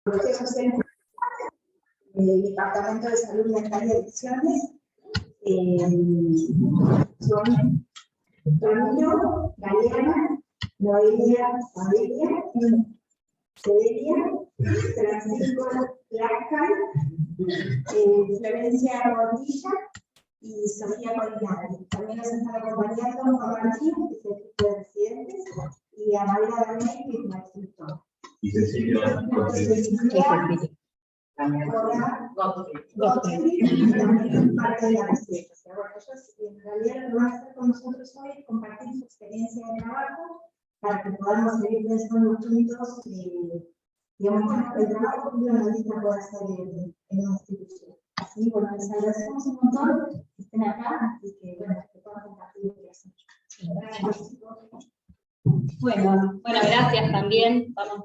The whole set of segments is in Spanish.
Psicología Social del Departamento de Salud Mental y Adicciones. Son Ramiro, Galeana, Noelia, Sedelia, Francisco Lacan, Florencia Rodilla y Sofía Molinari. También nos están acompañando Juan Martín, que es el equipo de residentes, y Amabela Daniel, que es la instructora. Y Cecilia también parte de la residencia. Bueno, ellos en realidad lo que van a hacer con nosotros hoy es compartir su experiencia de trabajo para que podamos seguir pensando juntos, digamos, el trabajo que un analista puede hacer en una institución. Así, bueno, les agradecemos un montón que estén acá y que, bueno, que puedan compartir lo que hacen. Gracias. Bueno, gracias también. Estamos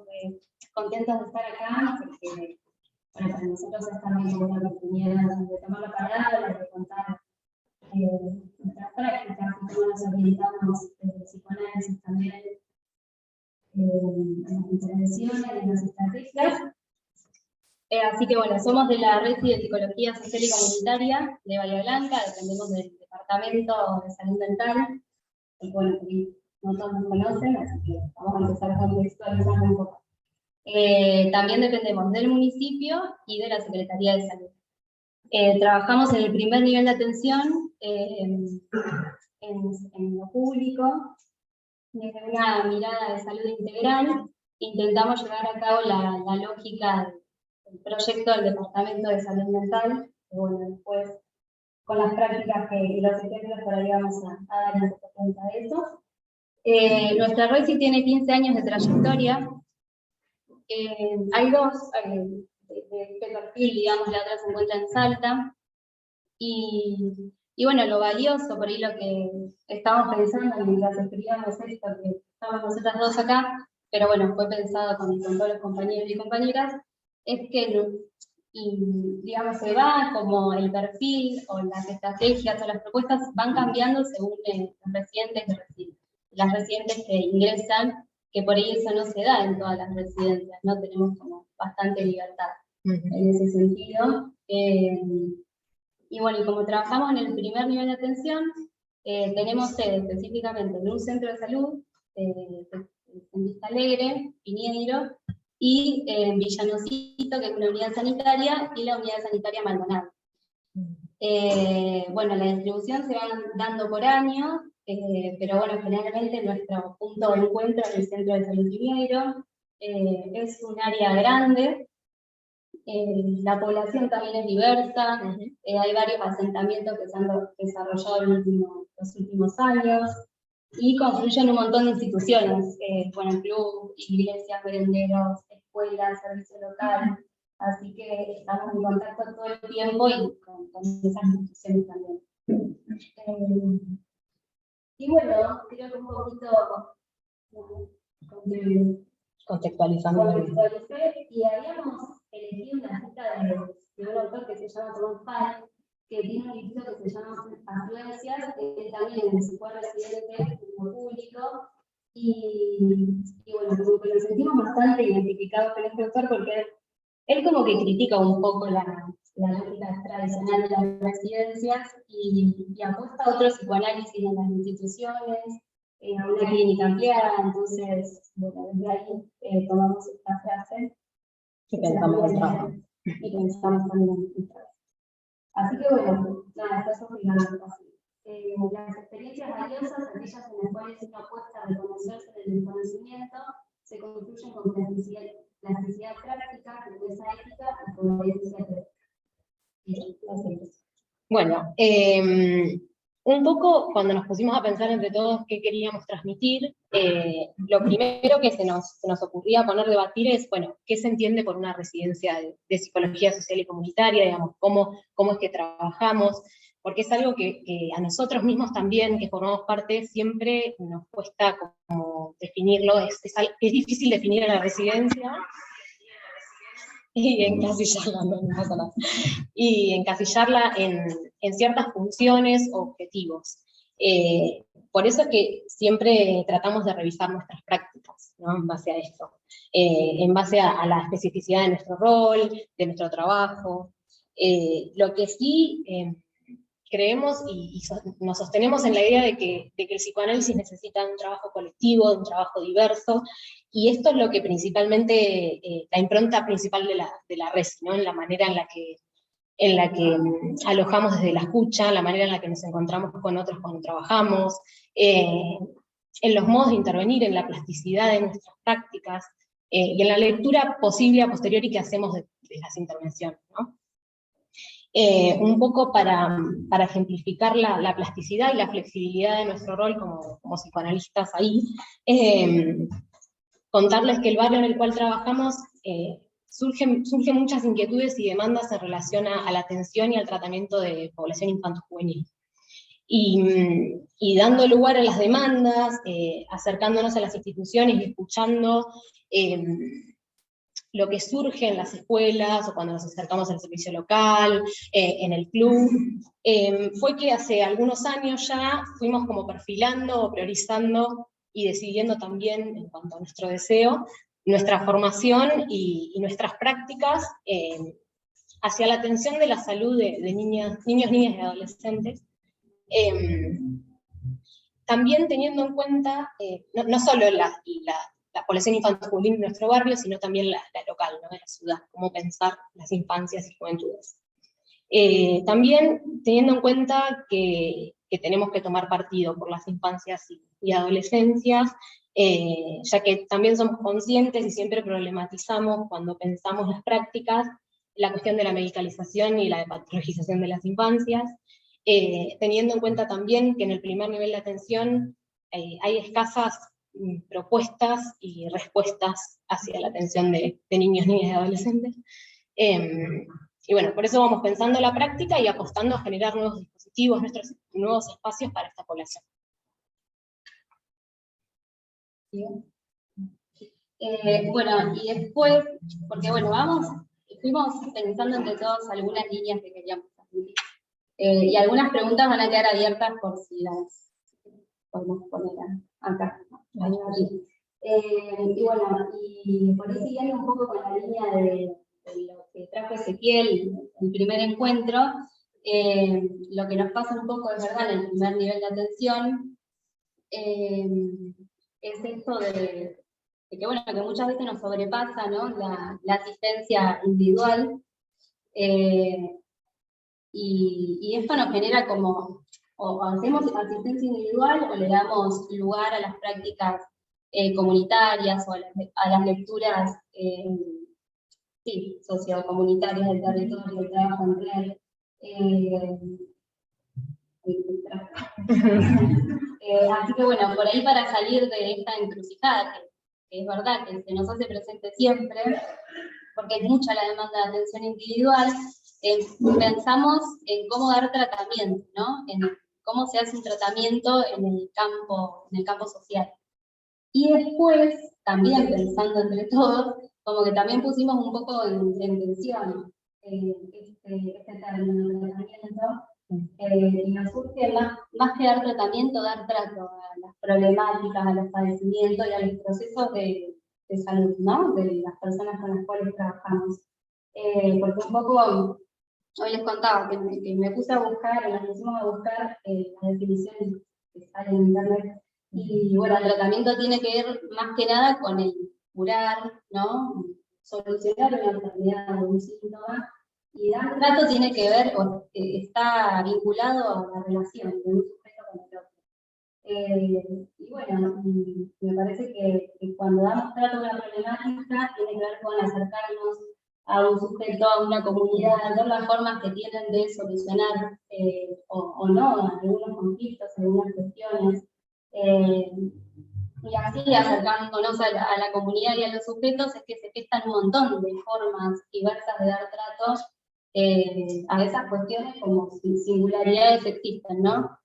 contentos de estar acá porque para nosotros es también una oportunidad de tomar la palabra, de contar nuestras prácticas y cómo nos orientamos desde el psicoanálisis también en las intervenciones y en las estrategias. Así que bueno, somos de la Red de Psicología Social y Comunitaria de Bahía Blanca, dependemos del Departamento de Salud Mental, y bueno, no todos nos conocen, así que vamos a empezar a contextualizar un poco. También dependemos del municipio y de la Secretaría de Salud. Trabajamos en el primer nivel de atención, en lo público, desde una mirada de salud integral. Intentamos llevar a cabo la lógica del proyecto del Departamento de Salud Mental, que bueno, después con las prácticas y los ejemplos por ahí vamos a dar un poco cuenta de eso. Nuestra red sí tiene 15 años de trayectoria. Hay dos de este perfil, digamos, la otra se encuentra en Salta. Y bueno, lo valioso, por ahí lo que estamos pensando mientras escribíamos esto, que estamos nosotras dos acá, pero bueno, fue pensado con todos los compañeros y compañeras, es que, digamos, se va como el perfil o las estrategias o las propuestas van cambiando según los residentes que reciben. Las residentes que ingresan, que por ahí eso no se da en todas las residencias, ¿no? Tenemos como bastante libertad en ese sentido. Y bueno, y como trabajamos en el primer nivel de atención, tenemos sede específicamente en un centro de salud, en Vista Alegre, Piñeiro, y en Villanocito, que es una unidad sanitaria, y la unidad sanitaria Maldonado. Bueno, la distribución se va dando por año, pero bueno, generalmente nuestro punto de encuentro es el Centro de Salud Piñeiro. Es un área grande, la población también es diversa, hay varios asentamientos que se han desarrollado en los últimos años, y construyen un montón de instituciones, bueno, club, iglesias, merenderos, escuelas, servicio local, así que estamos en contacto todo el tiempo y con esas instituciones también. Y bueno, creo que un poquito contextualizando. Y habíamos elegido una cita de un autor que se llama Thomas Pyle, que tiene un libro que se llama Afluencias, que también fue residente en lo público, y bueno, como que nos sentimos bastante identificados con este autor porque él como que critica un poco la lógica tradicional de las residencias y apuesta a otro psicoanálisis en las instituciones, a una clínica ampliada. Entonces, bueno, desde ahí tomamos esta frase y pensamos en trabajo. Y pensamos también en el trabajo. Así que bueno, nada, eso es así. Las experiencias valiosas, aquellas en las cuales una apuesta a reconocerse en el desconocimiento, se construyen con plasticidad práctica, firmeza ética y coherencia teórica. Bueno, un poco cuando nos pusimos a pensar entre todos qué queríamos transmitir, lo primero que se nos ocurría poner a debatir es, bueno, ¿qué se entiende por una residencia de psicología social y comunitaria? Digamos, ¿cómo es que trabajamos? Porque es algo que a nosotros mismos también, que formamos parte, siempre nos cuesta como definirlo, es difícil definir a la residencia, y encasillarla, no pasa nada. Y encasillarla en ciertas funciones o objetivos. Por eso es que siempre tratamos de revisar nuestras prácticas. ¿no? En base a esto, en base a la especificidad de nuestro rol, de nuestro trabajo. Lo que sí creemos y nos sostenemos en la idea de que el psicoanálisis necesita un trabajo colectivo, un trabajo diverso, y esto es lo que principalmente, la impronta principal de la RESI, ¿no? En la manera en la que alojamos desde la escucha, la manera en la que nos encontramos con otros cuando trabajamos, en los modos de intervenir, en la plasticidad de nuestras prácticas, y en la lectura posible a posteriori que hacemos de las intervenciones, ¿no? Un poco para ejemplificar la plasticidad y la flexibilidad de nuestro rol como psicoanalistas ahí, contarles que el barrio en el cual trabajamos surgen muchas inquietudes y demandas en relación a la atención y al tratamiento de población infanto-juvenil. Y dando lugar a las demandas, acercándonos a las instituciones y escuchando lo que surge en las escuelas, o cuando nos acercamos al servicio local, en el club, fue que hace algunos años ya fuimos como perfilando, priorizando y decidiendo también, en cuanto a nuestro deseo, nuestra formación y nuestras prácticas hacia la atención de la salud de niños, niñas y adolescentes, también teniendo en cuenta no solo la población infantil en nuestro barrio, sino también la local, ¿no? De la ciudad, cómo pensar las infancias y juventudes. También teniendo en cuenta que tenemos que tomar partido por las infancias y adolescencias, ya que también somos conscientes y siempre problematizamos cuando pensamos las prácticas, la cuestión de la medicalización y la patologización de las infancias, teniendo en cuenta también que en el primer nivel de atención hay escasas propuestas y respuestas hacia la atención de niños, niñas y adolescentes. Y bueno, por eso vamos pensando la práctica y apostando a generar nuevos dispositivos, nuevos espacios para esta población. Bueno, y después, porque bueno, fuimos pensando entre todos algunas líneas que queríamos transmitir. Y algunas preguntas van a quedar abiertas por si las podemos poner acá. Y bueno, y por ahí siguiendo un poco con la línea de lo que trajo Ezequiel, el primer encuentro, lo que nos pasa un poco, es verdad, en el primer nivel de atención, es esto de que, bueno, que muchas veces nos sobrepasa, ¿no? la asistencia individual, y esto nos genera como, o hacemos asistencia individual o le damos lugar a las prácticas comunitarias o a las lecturas sociocomunitarias del territorio, el trabajo en red. Así que bueno, por ahí para salir de esta encrucijada, que es verdad que se nos hace presente siempre, porque es mucha la demanda de atención individual, pensamos en cómo dar tratamiento, ¿no? En cómo se hace un tratamiento en el campo social. Y después, también pensando entre todos, como que también pusimos un poco en tensión este término de tratamiento, y nos surge más que dar tratamiento, dar trato a las problemáticas, a los padecimientos y a los procesos de salud, ¿no? De las personas con las cuales trabajamos. Porque un poco, hoy les contaba que me puse a buscar, nos pusimos a buscar las definiciones que salen en internet, y bueno, el tratamiento tiene que ver más que nada con el curar, ¿no? Solucionar una enfermedad o un síntoma, y dar trato tiene que ver, está vinculado a la relación de un sujeto con el otro. Y bueno, me parece que cuando damos trato a una problemática, tiene que ver con acercarnos a un sujeto, a una comunidad, ver las formas que tienen de solucionar o no algunos conflictos, algunas cuestiones. Y así, acercándonos a la comunidad y a los sujetos, es que se gestan un montón de formas diversas de dar trato a esas cuestiones como singularidades existen, ¿no?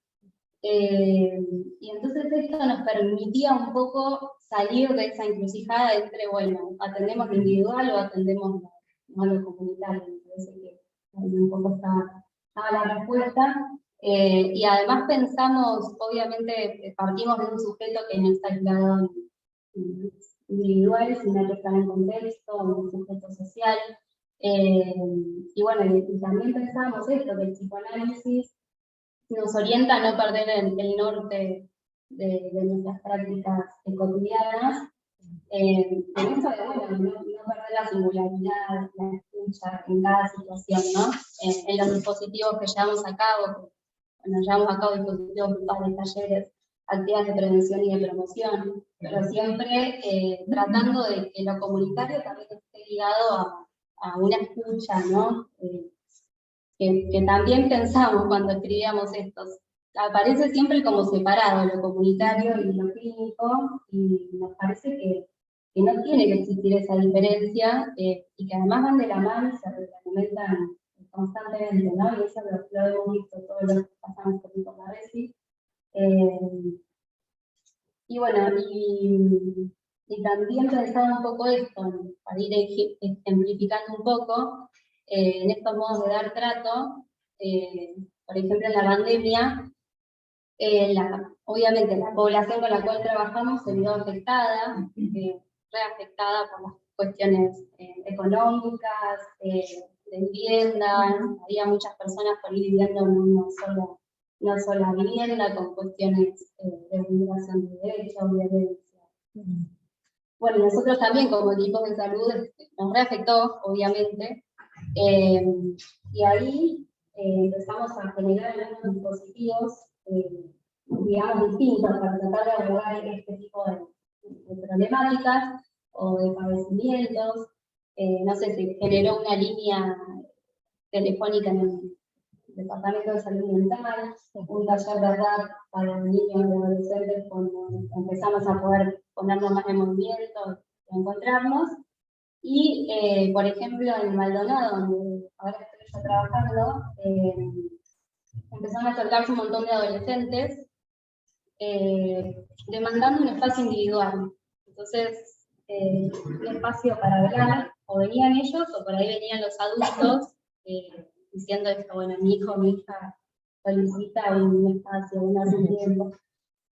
Y entonces esto nos permitía un poco salir de esa encrucijada entre, bueno, atendemos lo individual o atendemos lo comunitario. Me parece que ahí un poco estaba la respuesta. Y además pensamos, obviamente, partimos de un sujeto que no está aislado individual, sino que está en contexto, en un sujeto social. Y bueno, y también pensábamos esto, que el psicoanálisis nos orienta a no perder el norte de nuestras prácticas cotidianas, en esto de, bueno, no perder la singularidad, la escucha en cada situación, ¿no? En los dispositivos que llevamos a cabo, bueno, llevamos a cabo dispositivos grupales, talleres, actividades de prevención y de promoción, pero siempre tratando de que lo comunitario también esté ligado a una escucha, ¿no? Que también pensamos cuando escribíamos estos. Aparece siempre como separado lo comunitario y lo clínico, y nos parece que no tiene que existir esa diferencia, y que además van de la mano y se retroalimentan constantemente, ¿no? Y eso lo hemos visto todos los que pasamos por la RESI. Y bueno, y también pensaba un poco esto, para ir ejemplificando un poco, en estos modos de dar trato, por ejemplo en la pandemia, obviamente la población con la cual trabajamos se vio afectada, reafectada por las cuestiones económicas, de vivienda, había muchas personas por ir viviendo en una sola vivienda, con cuestiones de vulneración de derechos, violencia. Bueno, nosotros también como equipos de salud nos reafectó, obviamente, y ahí empezamos a generar algunos dispositivos, digamos, distintos para tratar de abordar este tipo de problemáticas o de padecimientos. No sé, se generó una línea telefónica en el Departamento de Salud Mental, un taller de rap para niños y adolescentes cuando empezamos a poder ponernos más en movimiento, encontrarnos. Y, por ejemplo, en Maldonado, donde ahora estoy yo trabajando, empezaron a acercarse un montón de adolescentes demandando un espacio individual. Entonces, un espacio para hablar, o venían ellos, o por ahí venían los adultos, diciendo esto, bueno, mi hijo, mi hija solicita un espacio, un tiempo.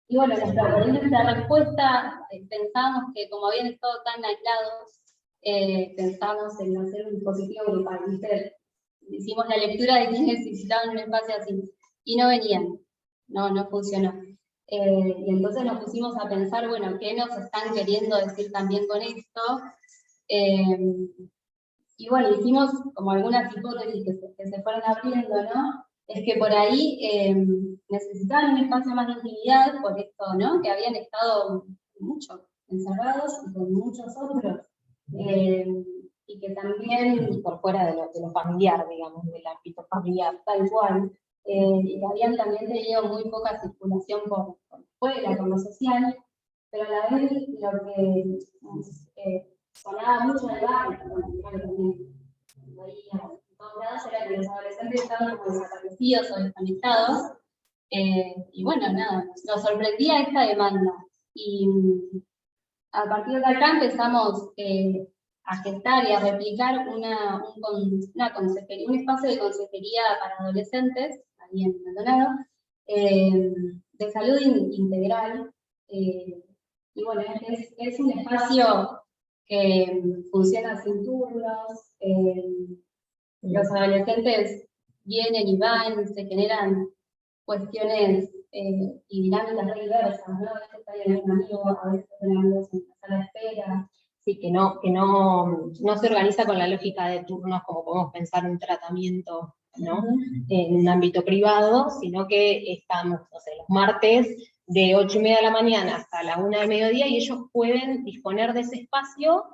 Y bueno, nuestra respuesta, pensábamos que como habían estado tan aislados, pensamos en hacer un dispositivo grupal. Hicimos la lectura de quienes necesitaban un espacio así, y no venían, no funcionó. Y entonces nos pusimos a pensar, bueno, ¿qué nos están queriendo decir también con esto? Y bueno, hicimos como algunas hipótesis que se fueron abriendo, ¿no? Es que por ahí necesitaban un espacio más de intimidad, por esto, ¿no? Que habían estado mucho encerrados y con muchos otros. Y que también, por fuera de lo familiar, digamos, del ámbito familiar. Tal cual. Y que habían también tenido muy poca circulación por fuera, por lo social, pero a la vez lo que sonaba mucho en el barrio, también veía en todos lados, era que los adolescentes estaban como desaparecidos o desconectados, y bueno, nada, nos sorprendía esta demanda. Y a partir de acá empezamos a gestar y a replicar un espacio de consejería para adolescentes, ahí en Maldonado, de salud integral. Y bueno, es un espacio que funciona sin turnos, los adolescentes vienen y van, se generan cuestiones y dinámicas muy diversas, ¿no? A veces hay algún amigo, a veces tenemos en la sala de espera. Sí, que no se organiza con la lógica de turnos como podemos pensar un tratamiento, ¿no? En un ámbito privado, sino que estamos, no sé, los martes de 8:30 de la mañana hasta la 1 del mediodía y ellos pueden disponer de ese espacio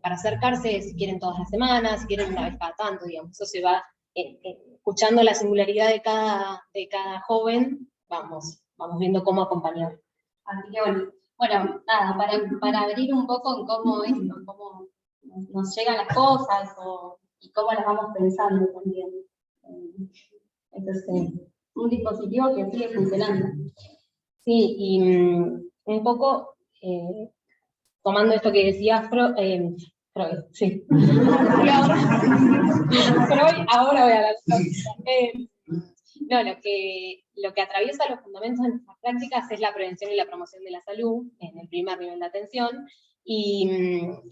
para acercarse si quieren todas las semanas, si quieren una vez cada tanto, digamos. Eso se va escuchando la singularidad de cada joven, vamos viendo cómo acompañar. Así que bueno, nada, para abrir un poco en cómo nos llegan las cosas y cómo las vamos pensando también. Entonces, un dispositivo que sigue funcionando. Sí, y un poco tomando esto que decía Freud, sí. Freud, ahora voy a hablar. No, lo que atraviesa los fundamentos de nuestras prácticas es la prevención y la promoción de la salud en el primer nivel de atención, Y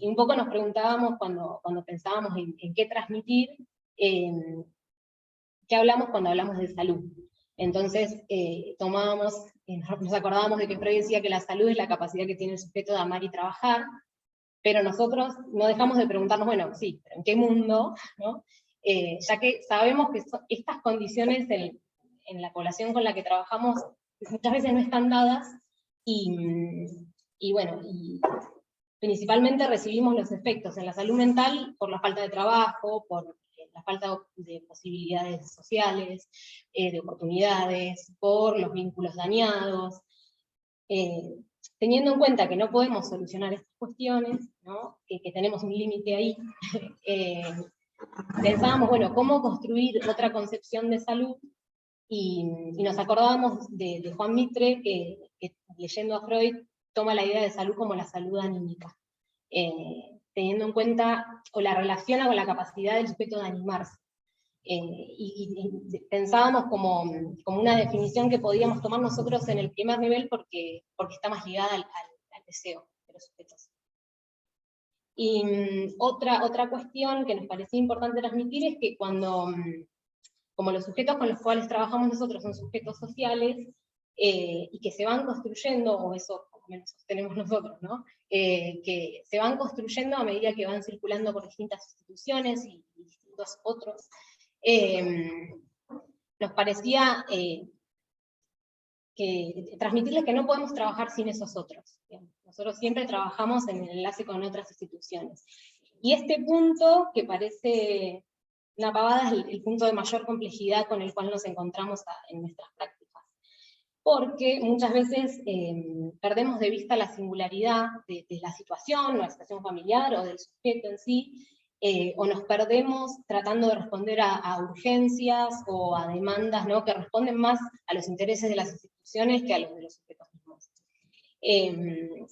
un poco nos preguntábamos cuando pensábamos en qué transmitir, qué hablamos cuando hablamos de salud. Entonces nos acordábamos de que Freud decía que la salud es la capacidad que tiene el sujeto de amar y trabajar, pero nosotros no dejamos de preguntarnos, bueno, sí, pero ¿en qué mundo? ¿No? Ya que sabemos que estas condiciones en la población con la que trabajamos muchas veces no están dadas, y bueno, principalmente recibimos los efectos en la salud mental por la falta de trabajo, por la falta de posibilidades sociales, de oportunidades, por los vínculos dañados. Teniendo en cuenta que no podemos solucionar estas cuestiones, ¿no? que tenemos un límite ahí, pensábamos, bueno, ¿cómo construir otra concepción de salud? Y nos acordábamos de Juan Mitre, que leyendo a Freud, toma la idea de salud como la salud anímica, teniendo en cuenta, o la relaciona con la capacidad del sujeto de animarse. Y pensábamos como una definición que podíamos tomar nosotros en el primer nivel porque está más ligada al deseo de los sujetos. Y otra cuestión que nos parecía importante transmitir es que como los sujetos con los cuales trabajamos nosotros son sujetos sociales, y que se van construyendo, o eso por lo menos sostenemos nosotros, ¿no? Que se van construyendo a medida que van circulando por distintas instituciones y distintos otros, nos parecía que transmitirles que no podemos trabajar sin esos otros. Nosotros siempre trabajamos en el enlace con otras instituciones. Y este punto, que parece una pavada, es el punto de mayor complejidad con el cual nos encontramos en nuestras prácticas. Porque muchas veces perdemos de vista la singularidad de la situación familiar o del sujeto en sí, o nos perdemos tratando de responder a urgencias o a demandas, ¿no? que responden más a los intereses de las instituciones que a los de los sujetos mismos.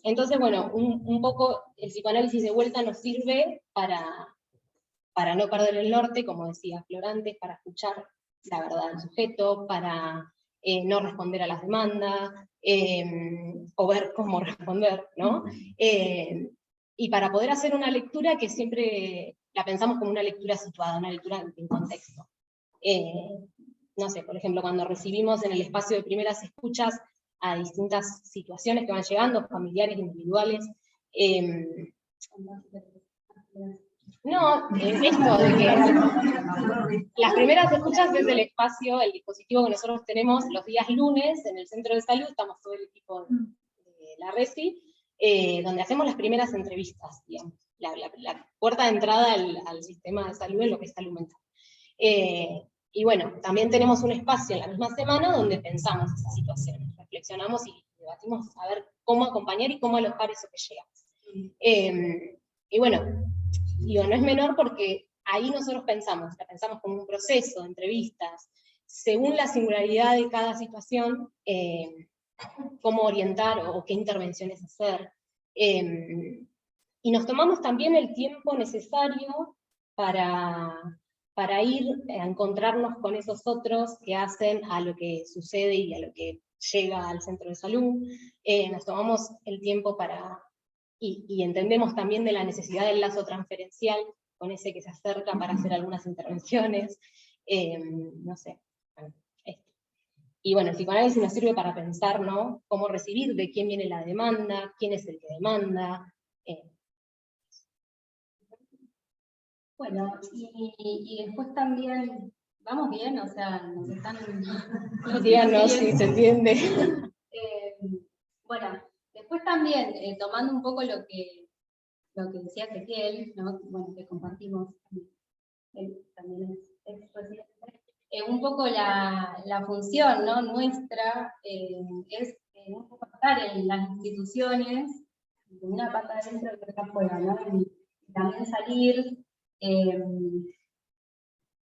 Entonces, bueno, un poco el psicoanálisis de vuelta nos sirve para no perder el norte, como decía Florante, para escuchar la verdad del sujeto, para no responder a las demandas, o ver cómo responder, ¿no? Y para poder hacer una lectura que siempre la pensamos como una lectura situada, una lectura en contexto. No sé, por ejemplo, cuando recibimos en el espacio de primeras escuchas a distintas situaciones que van llegando, familiares, individuales, no, esto de que las primeras escuchas es el espacio, el dispositivo que nosotros tenemos los días lunes en el centro de salud, estamos todo el equipo de la RESI, donde hacemos las primeras entrevistas, digamos, la puerta de entrada al sistema de salud en lo que es salud mental. Y bueno, también tenemos un espacio en la misma semana donde pensamos esas situaciones, reflexionamos y debatimos a ver cómo acompañar y cómo alojar eso que llega. Y bueno, digo, no es menor porque ahí nosotros la pensamos como un proceso de entrevistas, según la singularidad de cada situación, cómo orientar o qué intervenciones hacer. Y nos tomamos también el tiempo necesario para ir a encontrarnos con esos otros que hacen a lo que sucede y a lo que llega al centro de salud. Nos tomamos el tiempo y entendemos también de la necesidad del lazo transferencial con ese que se acerca para hacer algunas intervenciones, no sé. Y bueno, el psicoanálisis nos sirve para pensar, ¿no? Cómo recibir, de quién viene la demanda, quién es el que demanda. Bueno, y después también, ¿vamos bien? O sea, nos están... Díganos si se entiende. Bueno, después también, tomando un poco lo que decía Ezequiel, ¿no? Bueno, que compartimos, él también es presidente, un poco la función, ¿no? nuestra es un poco estar en las instituciones, de una pata adentro y otra afuera, ¿no? Y también salir,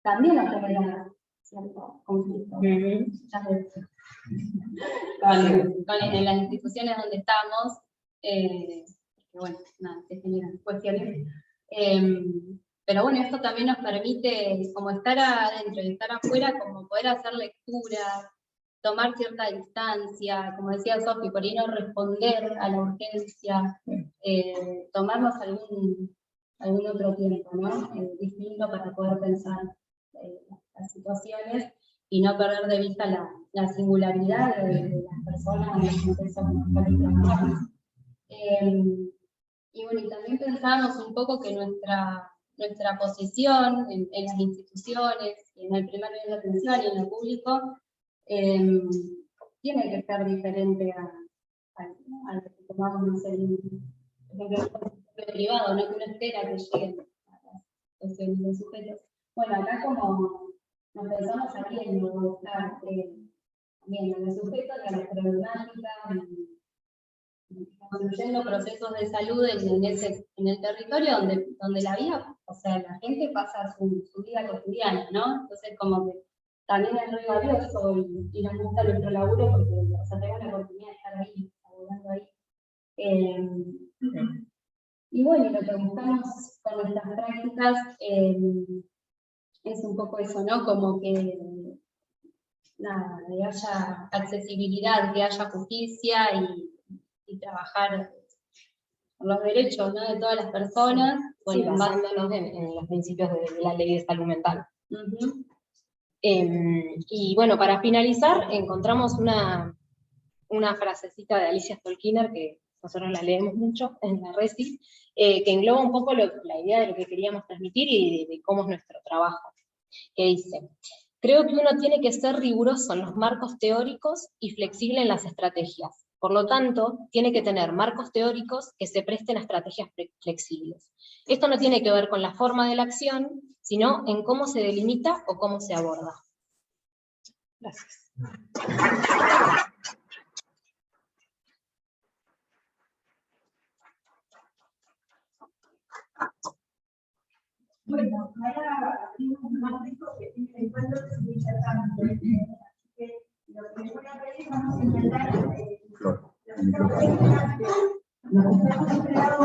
también nos genera cierto conflicto. Muchas veces. En las instituciones donde estamos, que bueno, nada, se generan cuestiones. Pero bueno, esto también nos permite como estar adentro y estar afuera, como poder hacer lecturas, tomar cierta distancia, como decía Sofi, por ahí no responder a la urgencia, tomarnos algún otro tiempo, ¿no? Distinto para poder pensar las situaciones y no perder de vista la singularidad de las personas en los contextos en los que trabajamos. Y bueno, y también pensábamos un poco que nuestra posición en las instituciones, en el primer nivel de atención y en lo público, tiene que ser diferente a lo que tomamos en el privado, no que uno espera que lleguen a las situaciones de sujetos. Bueno, acá como nos pensamos aquí en buscar también a los sujetos, a las problemáticas, construyendo procesos de salud en el territorio donde la vida, o sea, la gente pasa su vida cotidiana, ¿no? Entonces, como que también es re valioso y nos gusta nuestro laburo porque, o sea, tengo la oportunidad de estar ahí, laburando ahí. Y bueno, lo que buscamos con nuestras prácticas es un poco eso, ¿no? Como que nada, que haya accesibilidad, que haya justicia y trabajar por los derechos, ¿no? De todas las personas. Sí, Bueno, basándonos en los principios de la ley de salud mental. Y bueno, para finalizar, encontramos una frasecita de Alicia Stolkiner, que nosotros la leemos mucho en la Resi, que engloba un poco la idea de lo que queríamos transmitir y de cómo es nuestro trabajo, que dice: creo que uno tiene que ser riguroso en los marcos teóricos y flexible en las estrategias. Por lo tanto, tiene que tener marcos teóricos que se presten a estrategias flexibles. Esto no tiene que ver con la forma de la acción, sino en cómo se delimita o cómo se aborda. Gracias. Bueno, ahora abrimos un ámbito que encuentro que es muy interesante. Lo que voy a pedir, vamos a intentar los hemos creado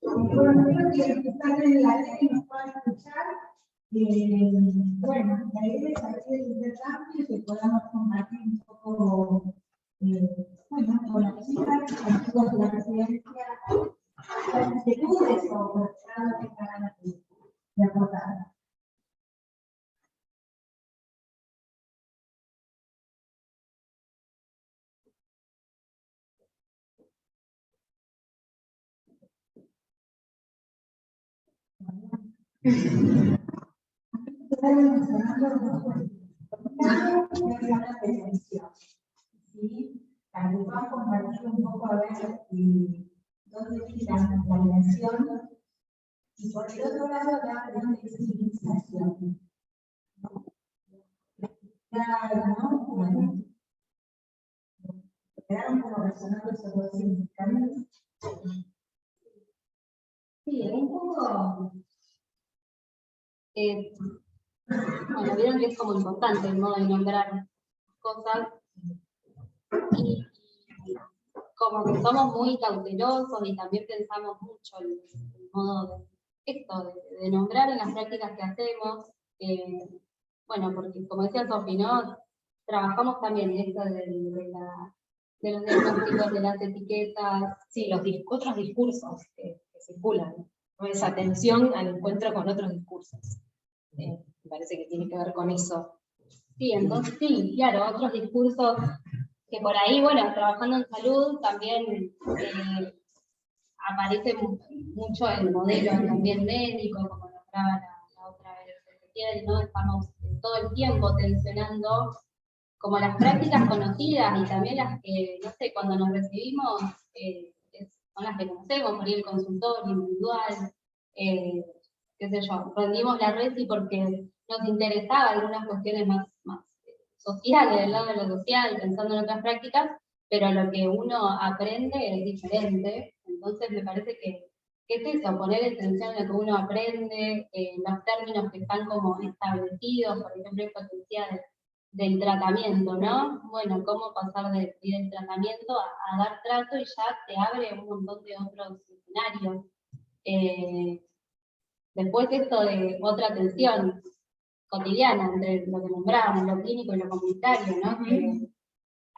bueno, creo que están en la red y nos puedan escuchar. Bueno, la idea es hacer el intercambio y que podamos compartir un poco, bueno, con las chicas, amigos de la residencia, las inquietudes o algo que hagan de aportar. La televisión, ¿sí? También vamos a compartir un poco a ver dónde está la dimensión y por el otro lado la flexibilización. ¿No? Bueno, quedaron como resonando esos dos significados. Sí, un poco. Bueno, vieron que es como importante el modo de nombrar cosas y como que somos muy cautelosos y también pensamos mucho el modo de nombrar en las prácticas que hacemos. Bueno, porque como decía Sofi, ¿no? Trabajamos también esto de los diagnósticos, de las etiquetas. Sí, los otros discursos que circulan, ¿no? Esa atención al encuentro con otros discursos. Me parece que tiene que ver con eso. Sí, entonces sí, claro, otros discursos que por ahí, bueno, trabajando en salud también aparece mucho el modelo también médico, como nombraba la otra vez, ¿no? Estamos todo el tiempo tensionando como las prácticas conocidas y también las que, no sé, cuando nos recibimos, son las que conocemos, por ahí el consultorio individual, qué sé yo, rendimos la Resi porque nos interesaba algunas cuestiones más sociales, del lado de lo social, pensando en otras prácticas, pero lo que uno aprende es diferente, entonces me parece que ¿qué es eso? Poner atención en lo que uno aprende, los términos que están como establecidos, por ejemplo, esto que decía del tratamiento, ¿no? Bueno, cómo pasar del tratamiento a dar trato y ya te abre un montón de otros escenarios. Después esto de otra atención cotidiana entre lo que nombrábamos, lo clínico y lo comunitario, ¿no? Que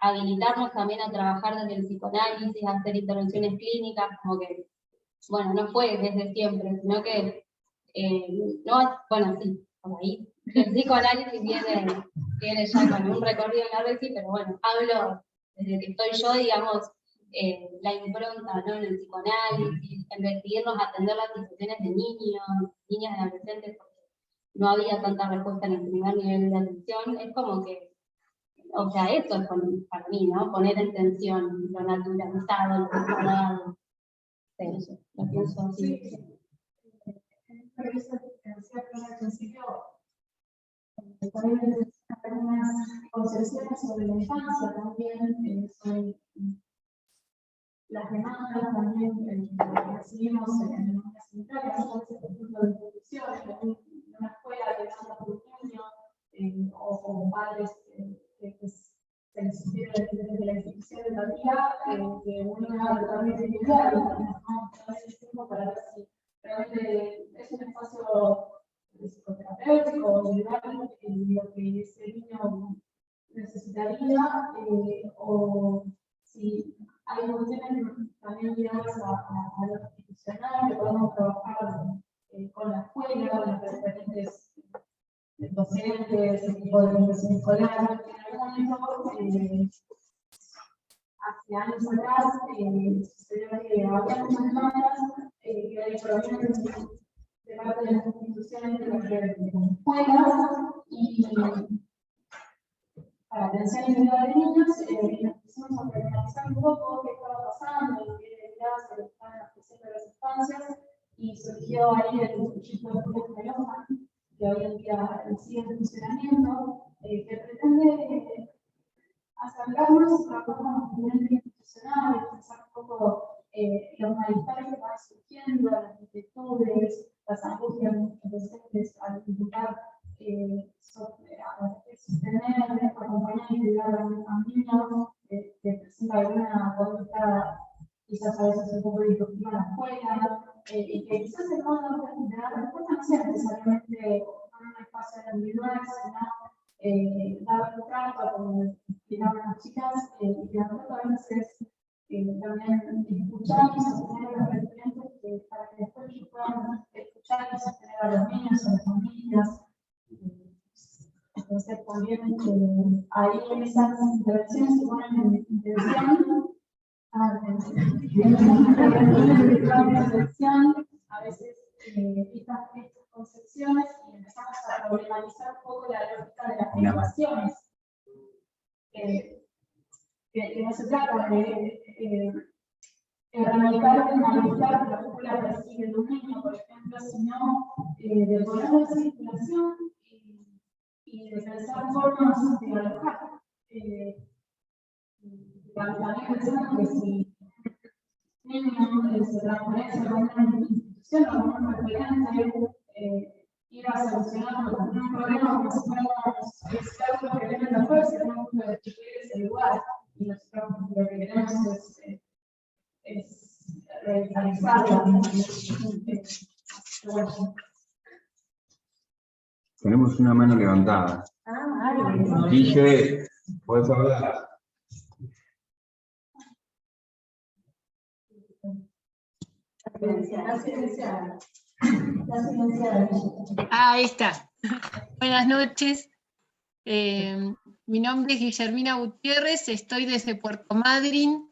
habilitarnos también a trabajar desde el psicoanálisis, a hacer intervenciones clínicas, como que, bueno, no fue desde siempre, sino que, no, bueno, sí, por ahí, el psicoanálisis viene ya con un recorrido en la RECI, pero bueno, hablo desde que estoy yo, digamos, la impronta, ¿no? En el psicoanálisis, en decidirnos a atender las situaciones de niños, niñas y adolescentes, porque no había tanta respuesta en el primer nivel de atención, es como que, o sea, eso es para mí, ¿no? Poner en tensión lo naturalizado, lo controlado. Sí, lo pienso así. Pero eso que decía al principio, también algunas concepciones sobre la infancia también, sobre las demandas también que recibimos en las sanitarias, a veces por ejemplo de instituciones, en una escuela que demanda por un niño, o padres que se les sugiere desde la institución educativa que uno haga totalmente individual, a veces tiempo para ver si realmente es un espacio psicoterapéutico o individual lo que ese niño necesitaría, o si hay cuestiones también ligadas a lo institucional, que podemos trabajar con la escuela, con las diferentes docentes, equipo de educación escolar. En algún momento, hace años atrás, sucedió que había muchas demandas que provienen de parte de las instituciones de las escuelas y para atención individual de niños, nos pusimos a organizar un poco qué estaba pasando, qué debilidades se estaban ofreciendo a las infancias, y surgió ahí el proyecto de Julio Paloma, que hoy en día sigue en funcionamiento, que pretende acercarnos a cómo componente institucional, pensar un poco los malestares que van surgiendo, las inquietudes, las angustias de muchos docentes al intentar sostener, acompañar y cuidar a niños que presentan alguna conducta quizás a veces un poco disruptiva en la escuela, y que quizás el modo de dar respuesta no sea necesariamente con un espacio individual, sino dar un trato, como explicaban las chicas, y que a veces también escuchar y sostener a los referentes para que después ellos puedan escuchar y sostener a los niños, a las familias. Entonces también ahí en esas intervenciones se ponen en tensión. A veces estas concepciones y empezamos a problematizar un poco la lógica de las derivaciones. Que no se trata de erradicar un malestar que la escuela persigue en un niño, por ejemplo, sino de ponerlo en circulación y de pensar formas de alojar. También pensando que si un niño se transparece en una institución o en un referente, ir a solucionar un problema como si fuéramos expertos que vienen de afuera, si tenemos que descubrir ese lugar. Y nosotros lo que queremos es revitalizarla. Tenemos una mano levantada. Guille, ¿puedes hablar? Ahí está. Buenas noches. Mi nombre es Guillermina Gutiérrez, estoy desde Puerto Madryn.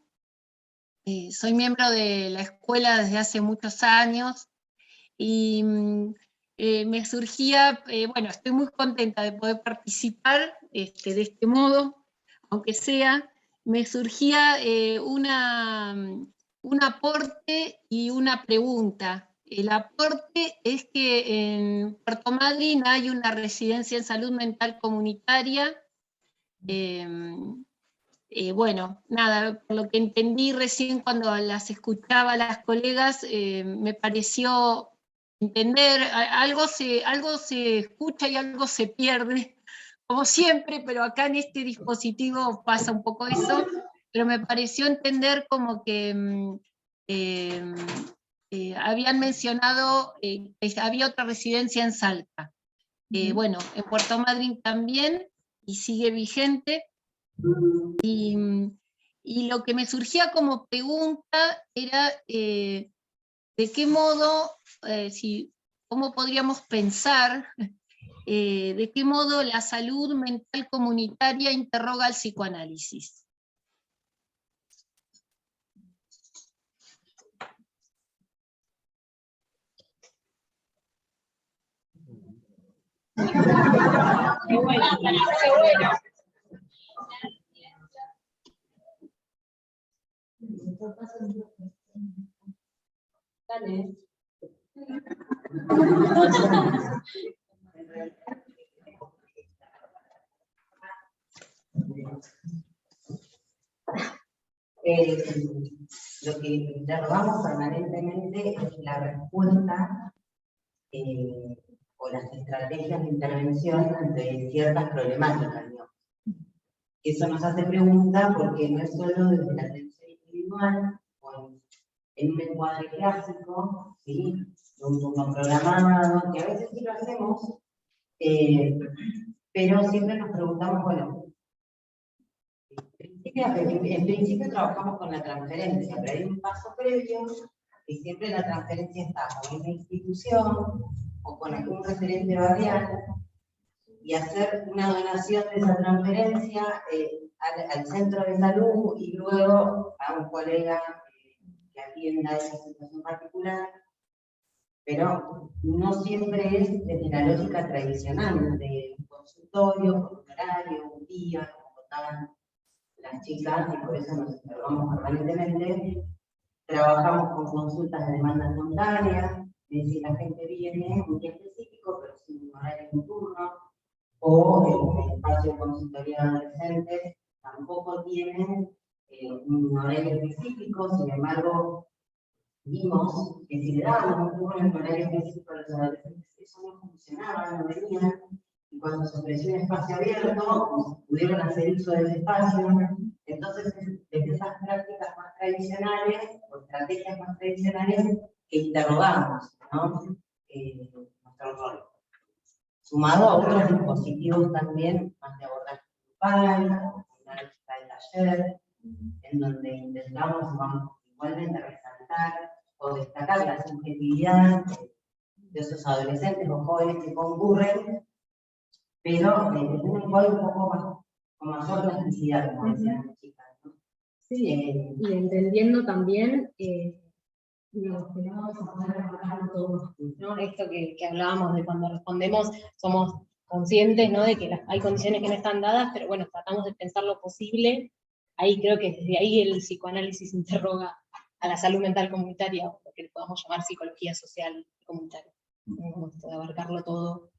Soy miembro de la escuela desde hace muchos años y me surgía, bueno, estoy muy contenta de poder participar de este modo, aunque sea, me surgía un aporte y una pregunta. El aporte es que en Puerto Madryn hay una residencia en salud mental comunitaria bueno, nada, por lo que entendí recién cuando las escuchaba a las colegas, me pareció entender, algo se escucha y algo se pierde, como siempre, pero acá en este dispositivo pasa un poco eso, pero me pareció entender como que habían mencionado que había otra residencia en Salta. Bueno, en Puerto Madryn también, y sigue vigente. Y lo que me surgía como pregunta era de qué modo, cómo podríamos pensar, de qué modo la salud mental comunitaria interroga al psicoanálisis. Qué bueno, qué bueno. Dale. Lo que interrogamos permanentemente es la respuesta o las estrategias de intervención ante ciertas problemáticas, ¿no? Eso nos hace pregunta porque no es solo desde la atención individual, o en un encuadre clásico, ¿sí? Un turno programado, que a veces sí lo hacemos, pero siempre nos preguntamos, bueno, en principio trabajamos con la transferencia, pero hay un paso previo, que siempre la transferencia está con una institución o con algún referente barrial, y hacer una donación de esa transferencia al centro de salud y luego a un colega que atienda esa situación particular, pero no siempre es desde la lógica tradicional de un consultorio, con un horario, un día, como contaban las chicas, y por eso nos interrogamos permanentemente. Trabajamos con consultas de demanda espontánea, es decir, la gente viene un día específico, pero sin un horario en turno, o el espacio de consultoría de adolescentes tampoco tienen un horario específico, sin embargo, vimos que si le dábamos un horario específico a los adolescentes, eso no funcionaba, no venían, y cuando se ofreció un espacio abierto, pudieron hacer uso de ese espacio. Entonces, desde esas prácticas más tradicionales, o estrategias más tradicionales, que interrogamos, ¿no? Nuestro rol. Sumado a otros dispositivos también, más de abordaje grupal, una lista de taller, en donde intentamos igualmente resaltar o destacar la subjetividad de esos adolescentes o jóvenes que concurren, pero desde un enfoque un poco más, con mayor plasticidad, como decían las chicas, ¿no? Sí, y entendiendo también digamos, que no vamos a poder abarcarlo todo, ¿no? Esto que hablábamos de cuando respondemos, somos conscientes, ¿no? De que hay condiciones que no están dadas, pero bueno, tratamos de pensar lo posible. Ahí creo que desde ahí el psicoanálisis interroga a la salud mental comunitaria, o lo que le podamos llamar psicología social comunitaria, como esto de abarcarlo todo,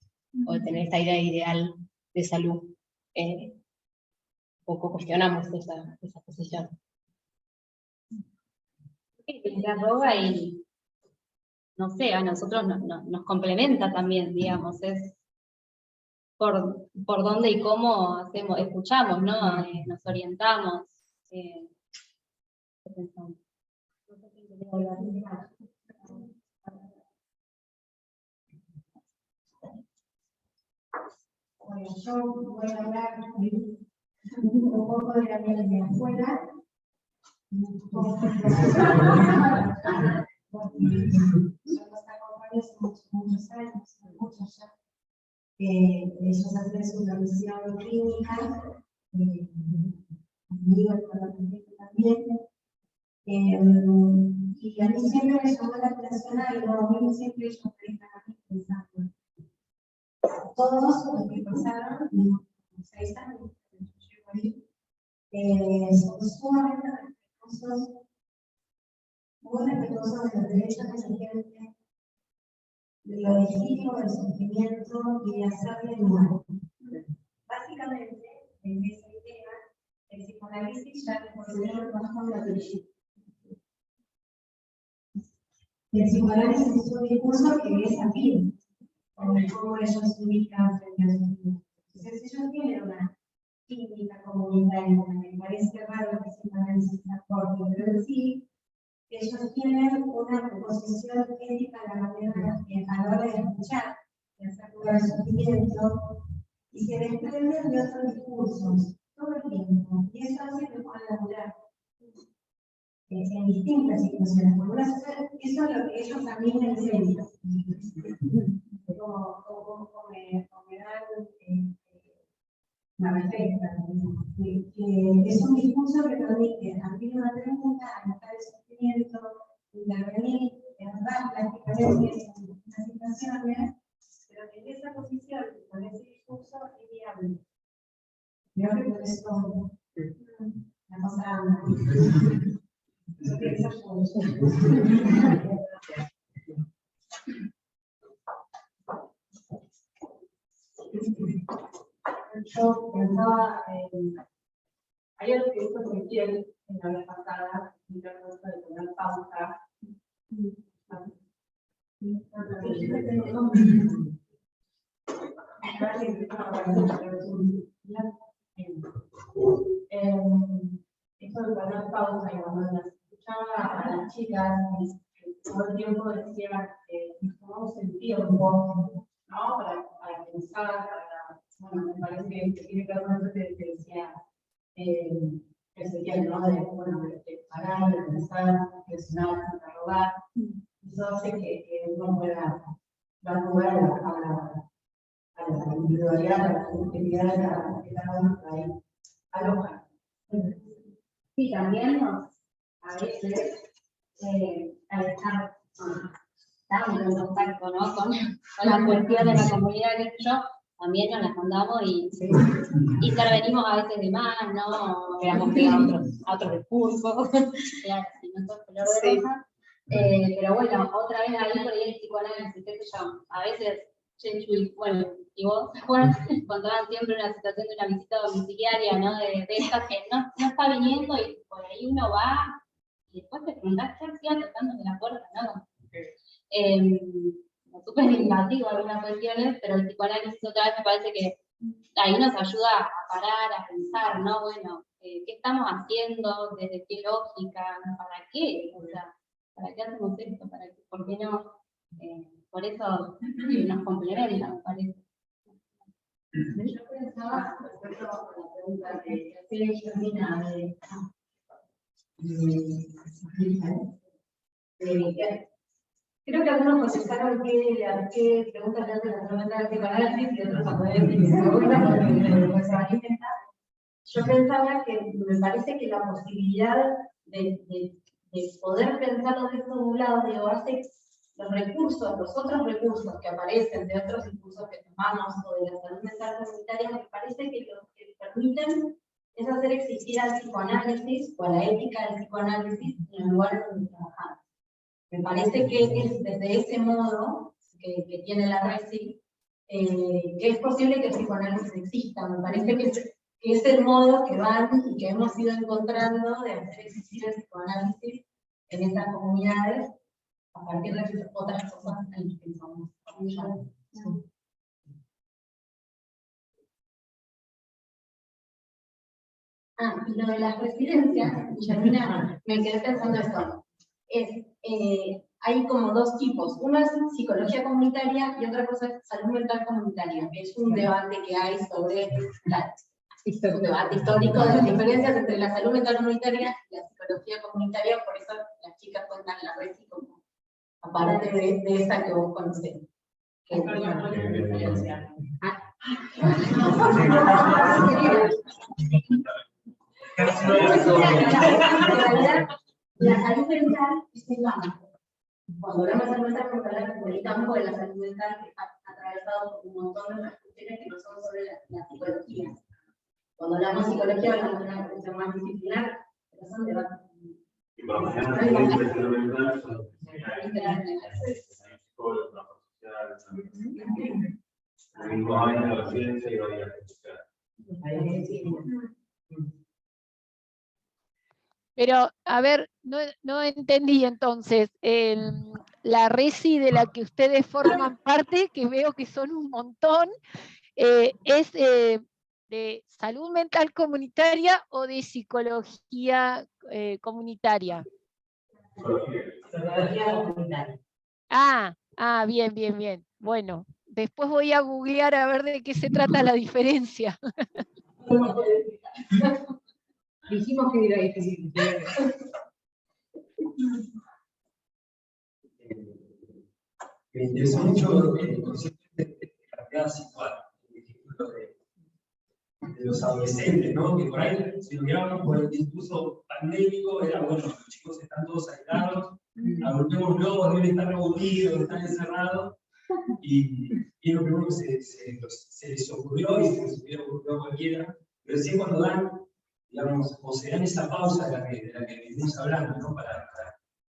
o de tener esta idea ideal de salud. Poco cuestionamos esa posición. Interroga y, no sé, a nosotros nos complementa también, digamos, es por dónde y cómo hacemos, escuchamos, ¿no? Nos orientamos. ¿Qué pensamos? Bueno, yo voy a hablar un poco de la vida de afuera. Somos acompañados muchos años, muchos ya. Ellos hacen su revisión clínica, conmigo también. Y a mí siempre me llamó la atención algo, a mí siempre ellos me están aquí pensando. Todos los que pasaron, 6 años, son sumamente respetuosos, muy respetuosos de los derechos de la gente, de lo legítimo del sentimiento y de hacerle mal. Básicamente, en ese tema, el psicoanálisis psicoanálisis ya que considero que trabaja la teoría. El psicoanálisis es un discurso que es afín con cómo ellos se ubican frente a sus vidas. Entonces ellos tienen una química comunitaria, me parece raro que el psicoanálisis aporte, pero sí, ellos tienen una posición ética a la hora de escuchar, de hacer lugar al sufrimiento, y se desprenden de otros discursos todo el tiempo, y eso hace que puedan laburar en distintas situaciones. Eso es lo que ellos también me enseñan. Como me dan una respuesta. Es un discurso que permite abrir una pregunta, anotar el sufrimiento, intervenir, dar las experiencias en distintas situaciones, pero que en esa posición, con ese discurso, es viable. Creo que por eso la cosa anda. Eso pienso yo. Yo pensaba, hay algo que dijo Ezequiel en la vez pasada, en términos de poner pausa. Eso de poner pausa, y cuando las escuchaba a las chicas, todo el tiempo decía que nos tomamos el tiempo, ¿no? Para pensar, bueno, me parece que tiene que ver con eso que decía Ezequiel, ¿no? De parar, de pensar, reflexionar, interrogar. Eso hace que uno pueda dar lugar a la individualidad, a la subjetividad que cada uno trae aloja. Sí, también a veces, al estar tanto en contacto, ¿no? con la cuestión de la comunidad que yo, también nos las mandamos y intervenimos a veces de más, ¿no? Quedamos pegados a otros discursos, claro, si no sos color de roja. Pero bueno, otra vez ahí por ahí el psicoanálisis, qué sé yo, a veces, Chechu y bueno, y vos, Juan, contaban siempre una situación de una visita domiciliaria, ¿no? De esas que no está viniendo y por ahí uno va y después te preguntás qué hacía tocándome la puerta, ¿no? Súper invasivo algunas cuestiones, pero el psicoanálisis otra vez me parece que ahí nos ayuda a parar, a pensar, ¿no? Bueno, ¿qué estamos haciendo? ¿Desde qué lógica? ¿Para qué? O sea, ¿para qué hacemos esto? ¿Por qué no? Por eso nos complementa, me parece. Yo pensaba, por ejemplo, la pregunta que hacía Germina creo que algunos procesaron qué preguntas le hacen la tormenta del psicoanálisis y otros cuando yo pensaba que me parece que la posibilidad de poder pensarlo de estos lados, digo, hace los otros recursos que aparecen de otros discursos que tomamos o de la salud mental comunitaria, me parece que lo que permiten es hacer existir al psicoanálisis o a la ética del psicoanálisis en el lugar donde trabajamos. Me parece que es desde ese modo que tiene la RESI, que es posible que el psicoanálisis exista. Me parece que es el modo que van y que hemos ido encontrando de hacer existir el psicoanálisis en estas comunidades a partir de otras cosas en las que pensamos. Y lo de las residencias, Germina, me quedé pensando esto. Hay como dos tipos. Uno es psicología comunitaria y otra cosa es salud mental comunitaria, que es un debate que hay sobre un debate histórico de las diferencias entre la salud mental comunitaria y la psicología comunitaria, por eso las chicas cuentan la RESI como aparte de esa que vos conocés. La salud mental es el campo. Cuando hablamos de salud mental, porque hablamos del campo de la salud mental que está atravesado por un montón de otras cuestiones que no son sobre la psicología. Cuando hablamos de psicología, hablamos de una cuestión más disciplinar, pero son debates. Y por lo general, la salud mental son psicólogos, trabajadores sociales, también la ciencia y varias sociales. Pero, a ver, no entendí entonces. La resi de la que ustedes forman parte, que veo que son un montón, ¿es de salud mental comunitaria o de psicología comunitaria? Psicología comunitaria. Bien, bien, bien. Bueno, después voy a googlear a ver de qué se trata la diferencia. Dijimos que era difícil. Me interesó mucho el concepto de la realidad situada, el ejemplo de los adolescentes, ¿no? Que por ahí, si lo mirábamos por el discurso pandémico, era bueno, los chicos están todos aislados, agrupémoslos, deben estar aburridos, están encerrados, y lo primero que se les ocurrió, y se les hubiera ocurrido a cualquiera, pero recién cuando dan, digamos, o se dan esa pausa de la que venimos hablando, ¿no? Para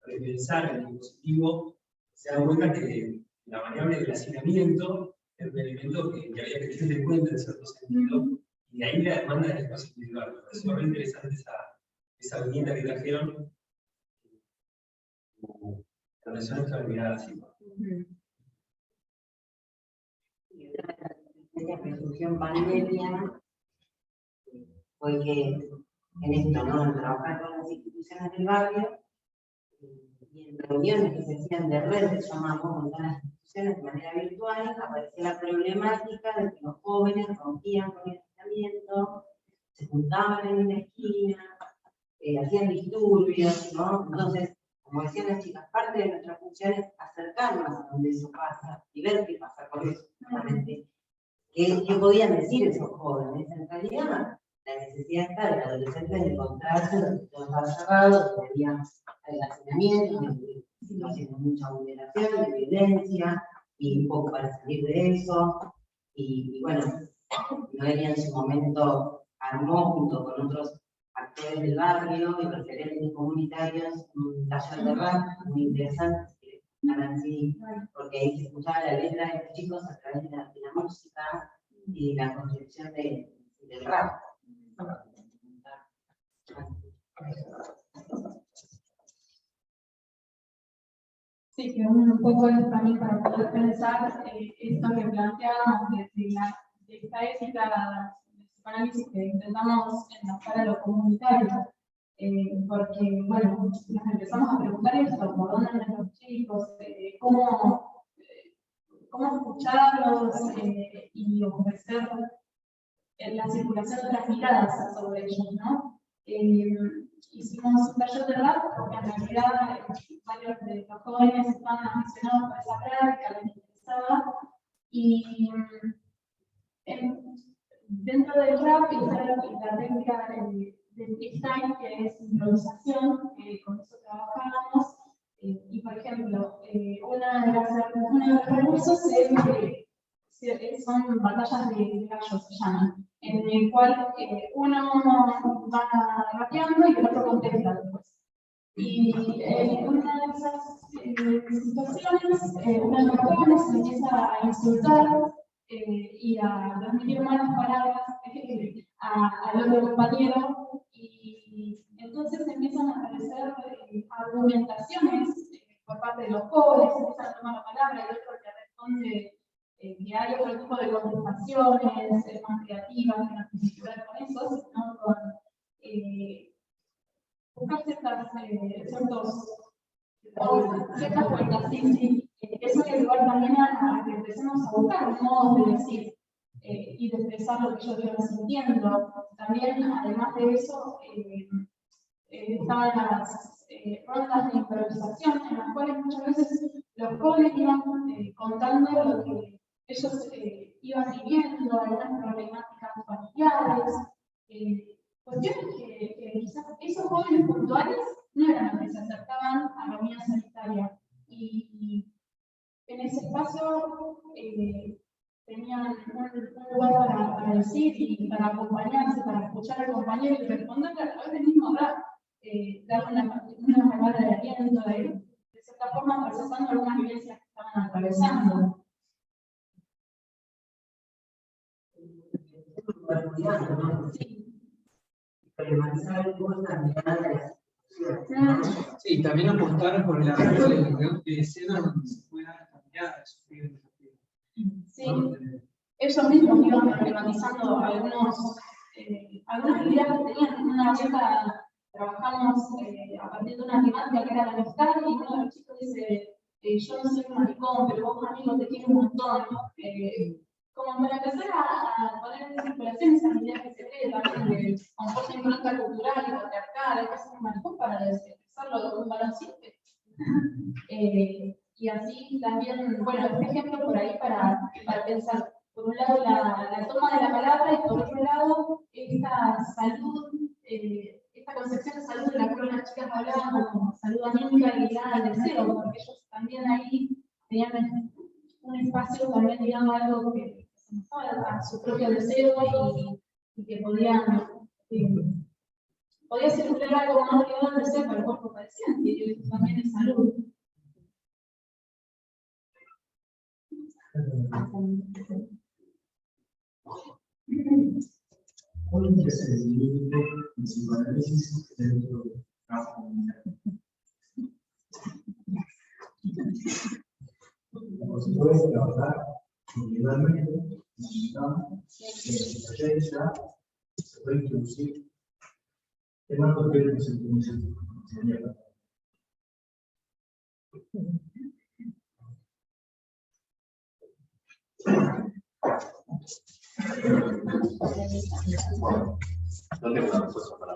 pensar en el positivo, se dan cuenta que la variable del hacinamiento es un elemento que había que tener en cuenta en cierto sentido, y de ahí la demanda del espacio individual. Me pareció muy interesante esa viñeta que trajeron, en relación a esta mirada así. Desde que surgió en pandemia, fue que en esto, ¿no? En trabajar con las instituciones del barrio, y en reuniones que se hacían de red, que llamamos con todas las instituciones de manera virtual, aparecía la problemática de que los jóvenes rompían con el aislamiento, se juntaban en una esquina, hacían disturbios, ¿no? Entonces, como decían las chicas, parte de nuestra función es acercarnos a donde eso pasa y ver qué pasa con eso, justamente. ¿Qué podían decir esos jóvenes? En realidad, la necesidad está del adolescente de encontrarse donde todo estaba cerrado, donde había hacinamiento, situaciones de mucha vulneración, de violencia, y un poco para salir de eso. Y bueno, Noelia en su momento armó junto con otros actores del barrio y referentes comunitarios un taller de rap muy interesante, que están así, porque ahí se escuchaba la letra de los chicos a través de la música y la construcción del rap. Sí, que un poco es también para poder pensar esto que planteábamos desde esta ética de psicoanálisis que intentamos enlazar a lo comunitario, porque, bueno, nos empezamos a preguntar esto, por dónde andan los chicos, cómo escucharlos y ofrecer la circulación de las miradas sobre ellos, ¿no? Hicimos un taller de rap porque en realidad varios de los jóvenes estaban aficionados por esa práctica, les interesaba, y dentro del rap está la técnica del freestyle, que es improvisación, con eso trabajábamos, y por ejemplo, uno de los recursos son batallas de gallos, se llaman, en el cual uno va rapeando y el otro contesta después. Y en una de esas situaciones, uno de los jóvenes empieza a insultar y a transmitir malas palabras al otro compañero, y entonces empiezan a aparecer argumentaciones por parte de los jóvenes, empiezan a tomar la palabra, y el otro que responde que hay otro tipo de contestaciones más creativas que no tienen que ver con eso, sino con buscar ciertas vueltas, sí. Eso es lugar también a que empecemos a buscar un modo de decir y de expresar lo que yo estoy sintiendo. También, además de eso, estaban las rondas de improvisación, en las cuales muchas veces los jóvenes iban contando lo que ellos iban viviendo, algunas problemáticas familiares, cuestiones que quizás esos jóvenes puntuales no eran los que se acercaban a la unidad sanitaria. Y en ese espacio tenían un lugar para decir y para acompañarse, para escuchar al compañero y responderle a través del mismo rap, darle una palabra de aliento, de cierta forma procesando algunas vivencias que estaban atravesando. Sí. Problematizar un poco la mirada de las Sí, también apostar por el arreglo de escena donde se pueda cambiar, sufrir. Sí, ellos mismos iban problematizando algunas ideas que tenían. En una beca trabajamos a partir de una temática que era la amistad, y uno de los chicos dice, yo no soy un maricón, pero vos, amigo, te quiero un montón. Como para empezar a poner en circulación esas ideas que se creen también de confort impronta cultural y patriarcal, hay que ser un maricón para expresarlo con un balancete. Y así también, bueno, este ejemplo por ahí para pensar, por un lado la toma de la palabra, y por otro lado esta salud, esta concepción de salud de la cual las chicas hablaban como salud anímica ligada al deseo, porque ellos también ahí tenían un espacio también, digamos, algo que se a su propio deseo y que podía circular algo más ligado al deseo para el cuerpo paciente, y eso también es salud. ¿Cuál es el límite en psicoanálisis dentro del trabajo comunitario? Por supuesto, trabajar individualmente, ya se puede introducir temas concretos en tu sería. No tengo una respuesta para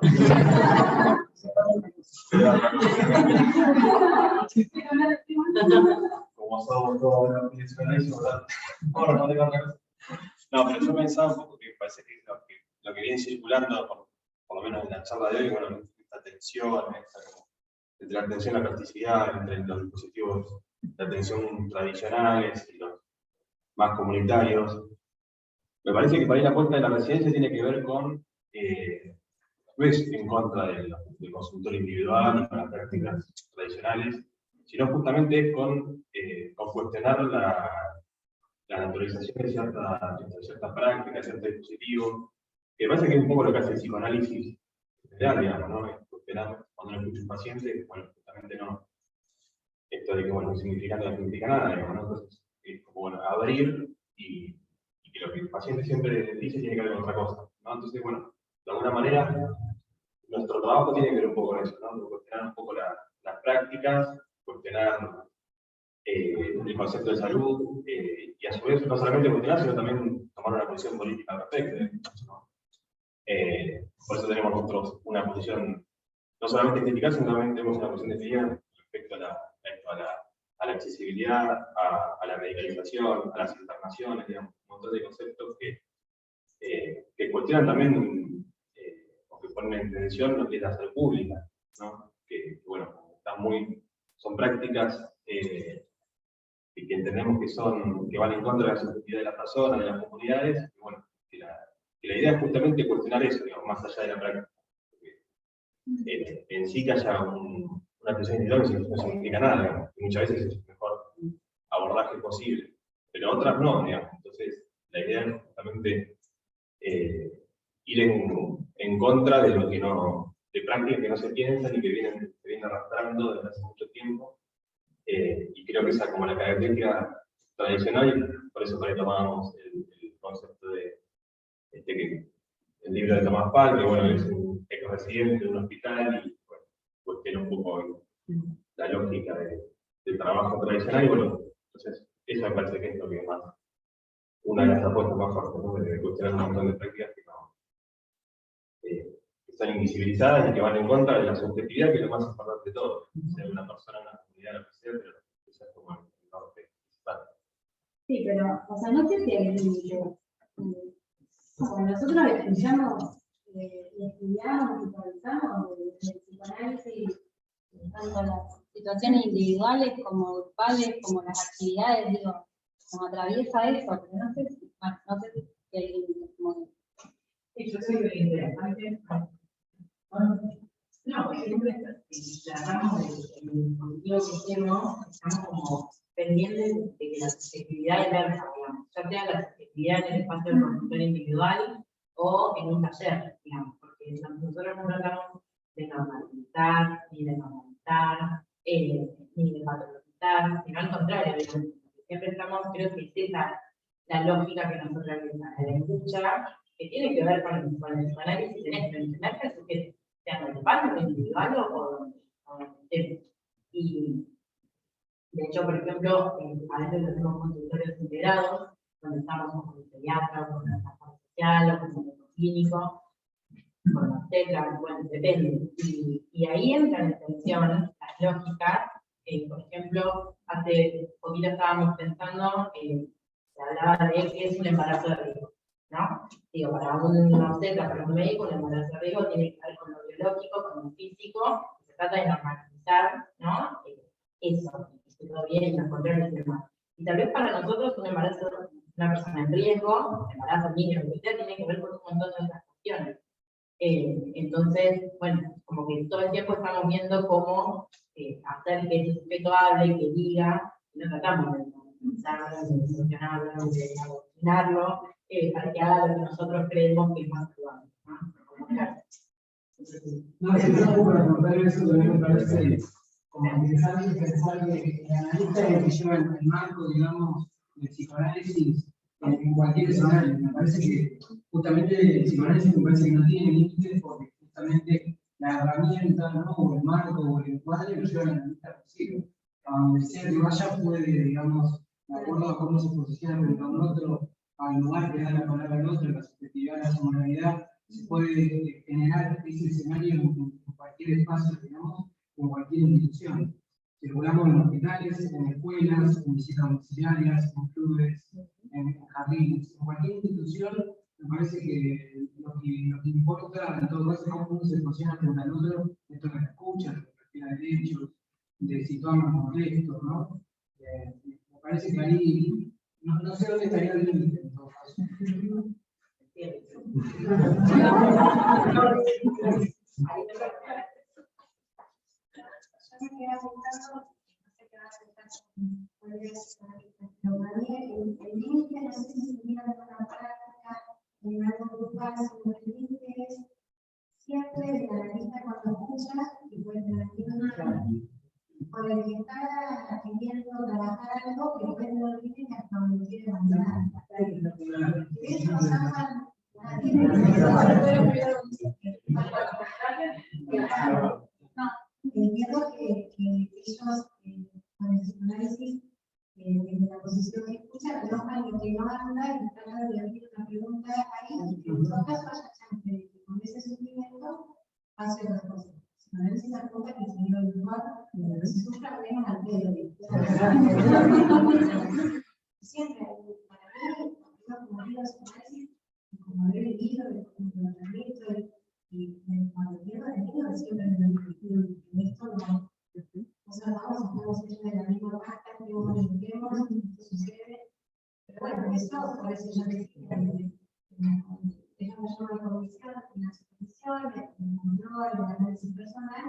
como somos todos los psicoanálisis, ¿verdad? No tengo otra cosa. No, pero yo pensaba un poco que parece que lo que viene circulando, por lo menos en la charla de hoy, bueno, esta tensión, entre la atención y la plasticidad, entre los dispositivos de atención tradicionales y los más comunitarios. Me parece que para ir la apuesta de la residencia tiene que ver con, no es en contra del consultor individual y con las prácticas tradicionales, sino justamente con cuestionar la naturalización de ciertas prácticas, ciertos dispositivos, que me parece que es un poco lo que hace el psicoanálisis general, digamos, ¿no? Es cuestionar cuando uno escucha a un paciente, bueno, justamente no, esto de que, bueno, no significa nada, digamos, ¿no? Entonces, es como, bueno, abrir y que lo que el paciente siempre dice tiene que ver con otra cosa, ¿no? Entonces, bueno, de alguna manera, nuestro trabajo tiene que ver un poco con eso, ¿no? Cuestionar un poco las prácticas, cuestionar el concepto de salud, y a su vez no solamente cuestionar, sino también tomar una posición política al respecto, ¿no? Por eso tenemos nosotros una posición no solamente crítica, sino también tenemos una posición definida respecto a la accesibilidad, a la medicalización, a las internaciones, digamos, un montón de conceptos que cuestionan también o que ponen en tensión lo que es la salud pública, ¿no? Que bueno, son prácticas que entendemos que van en contra de la subjetividad de las personas, de las comunidades, y bueno, que la idea es justamente cuestionar eso, digamos, más allá de la práctica. Porque, en sí que haya una atención individual no significa nada, digamos, y muchas veces es el mejor abordaje posible, pero otras no, digamos. Entonces, la idea es justamente ir en contra de lo que de prácticas que no se piensan y que se vienen arrastrando desde hace mucho tiempo. Y creo que esa es como la característica tradicional, y por eso tomábamos el concepto de el libro de Tomás Pal, que bueno, es un eco-residente de un hospital, y bueno, cuestiona un poco la lógica del trabajo tradicional, y bueno, entonces eso me parece que es lo que más, una de las apuestas más fuertes, ¿no? De cuestionar un montón de prácticas que están invisibilizadas y que van en contra de la subjetividad, que es lo más importante de todo, ser una persona, una comunidad, lo que sea, pero eso es como el norte principal. Sí, pero, o sea, no sé si hay límite. Cuando nosotros estudiamos y supervisamos el psicoanálisis, tanto las situaciones individuales como grupales, como las actividades, digo, como atraviesa eso, pero no sé si hay límites. Sí, yo creo que es interesante. No, por ejemplo, si tratamos del cultivo que hacemos, estamos como pendientes de que la subjetividad emerja, digamos, ya sea la subjetividad en el espacio del consultor individual o en un taller, digamos, porque nosotros no tratamos de normalizar estigmatizar, ni de normalizar, ni de patologizar, sino al contrario, digamos, siempre estamos, creo que es esa la lógica que nosotros la escucha, que tiene que ver con el psicoanálisis en esto, entender que el sujeto sea grupal, o individual o y de hecho, por ejemplo, a veces hacemos consultorios integrados, donde estamos con el pediatra, con el trabajador social, o con el médico clínico, con la obstetra, bueno, depende. Y ahí entran en tensión las lógicas. Por ejemplo, hace poquito estábamos pensando, se hablaba de qué es un embarazo de riesgo, ¿no? Digo, para un obstetra, para un médico, un embarazo de riesgo tiene que ver con lo biológico, con lo físico, se trata de normalizar, ¿no? Eso, que todo bien, y encontrar y demás. Y tal vez para nosotros un embarazo, una persona en riesgo, embarazo, niño, lo que sea, tiene que ver con un montón de otras cuestiones. Entonces, bueno, como que todo el tiempo estamos viendo cómo hacer que ese sujeto hable, que diga, y no tratamos de normalizarlo, de solucionarlo, de adoctrinarlo, para que haga lo que nosotros creemos que es más saludable, ¿no? No, si no, para contar eso también me parece como interesante pensar que el analista es el que lleva el marco, digamos, del psicoanálisis en cualquier escenario. Me parece que justamente el psicoanálisis me parece que no tiene límites porque justamente la herramienta, ¿no? O el marco o el encuadre lo lleva el analista consigo. A donde sea que vaya puede, digamos, de acuerdo a cómo se posiciona frente a un otro, al lugar que da la palabra al otro, la subjetividad, la singularidad, se puede generar ese escenario en cualquier espacio, digamos, en cualquier institución. Circulamos en hospitales, en escuelas, en visitas domiciliarias, en clubes, en jardines, en cualquier institución. Me parece que lo que importa en todo caso es cómo uno se posiciona frente al otro, esto que escucha, que refiere a derechos, de situarnos en contextos, ¿no? Me parece que ahí no sé dónde estaría el límite en todo caso. Me queda pensando, no sé qué va a aceptar, cuál es el límite, no sé si se mira en una práctica, en algo grupal, sobre límites, siempre el analista cuando escucha, y puede tener por el que está queriendo trabajar algo, que puede no límite hasta donde quiere mandar. De hecho, nos hablan, entiendo que ellos, con el psicoanálisis, desde la posición que escucha, enojan lo que no anda y tratan de abrir una pregunta ahí, y en todo caso haya chance de que con ese sufrimiento pase otra cosa. El psicoanálisis apunta que se dio el lugar, se sufra menos al pedo. Siempre, para mí, como digo, el psicoanálisis, como haber vivido, como tratamiento, y cuando pierdo el niño, siempre me digo, en esto no. Nosotros estamos hechos de la misma pasta, que vos limpiemos, esto sucede. Pero bueno, eso, por eso yo decía, ellos me llaman la comisión, la supervisión, el control, el análisis personal,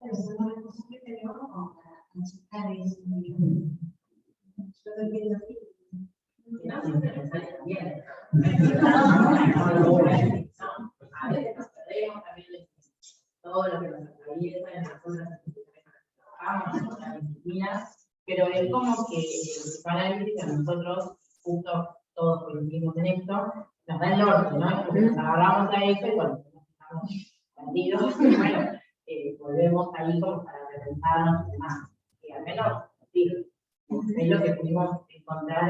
pero son los recursos que tenemos como para achicar eso. Yo lo entiendo así. Que no siempre me sale bien. A veces nos perdemos también todo lo que nos atraviesa en las cosas que trabajamos, en las disciplinas, pero es como que el psicoanálisis a nosotros, justo todos coincidimos en esto, nos da el norte, ¿no? Porque nos agarramos a eso y cuando estamos perdidos, bueno, volvemos ahí como para repensarnos y demás. Y al menos, sí, es lo que pudimos encontrar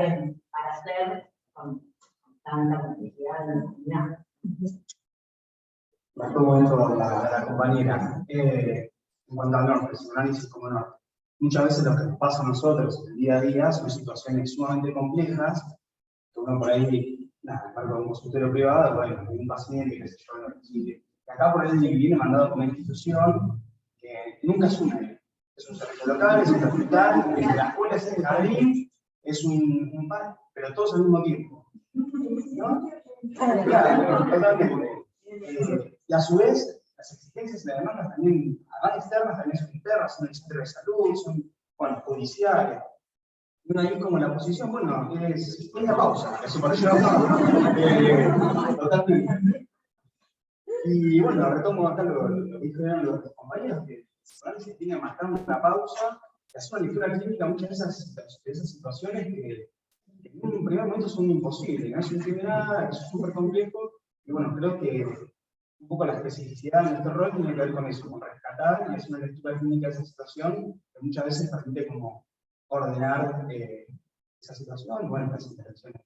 para hacer con tanta complejidad de la comunidad. Como dijo la compañera, en cuanto al norte, el análisis como norte. Muchas veces lo que nos pasa a nosotros en el día a día son situaciones sumamente complejas, que uno por ahí, nada, para un consultorio privado, bueno, un paciente que se yo, lo recibe. Y acá por ahí viene mandado con una institución que nunca es una. Es un servicio local, es un hospital, la escuela es el jardín, es un parque, pero todos al mismo tiempo. ¿No? Claro, totalmente. Y a su vez, las exigencias y las demandas también, además externas, también son internas, son el centro de salud, son, bueno, judiciales. Y uno ahí como la posición, bueno, es la pausa, así por eso totalmente. Y bueno, retomo acá lo que dijeron los compañeros, que el psicoanálisis tiene marcando una pausa, que hace una lectura clínica muchas de esas situaciones que en un primer momento son imposibles, no se entiende nada, que es súper complejo, y bueno, creo que un poco la especificidad de nuestro rol tiene que ver con eso, con rescatar y hacer una lectura clínica de esa situación, que muchas veces permite como ordenar esa situación, bueno, las interacciones.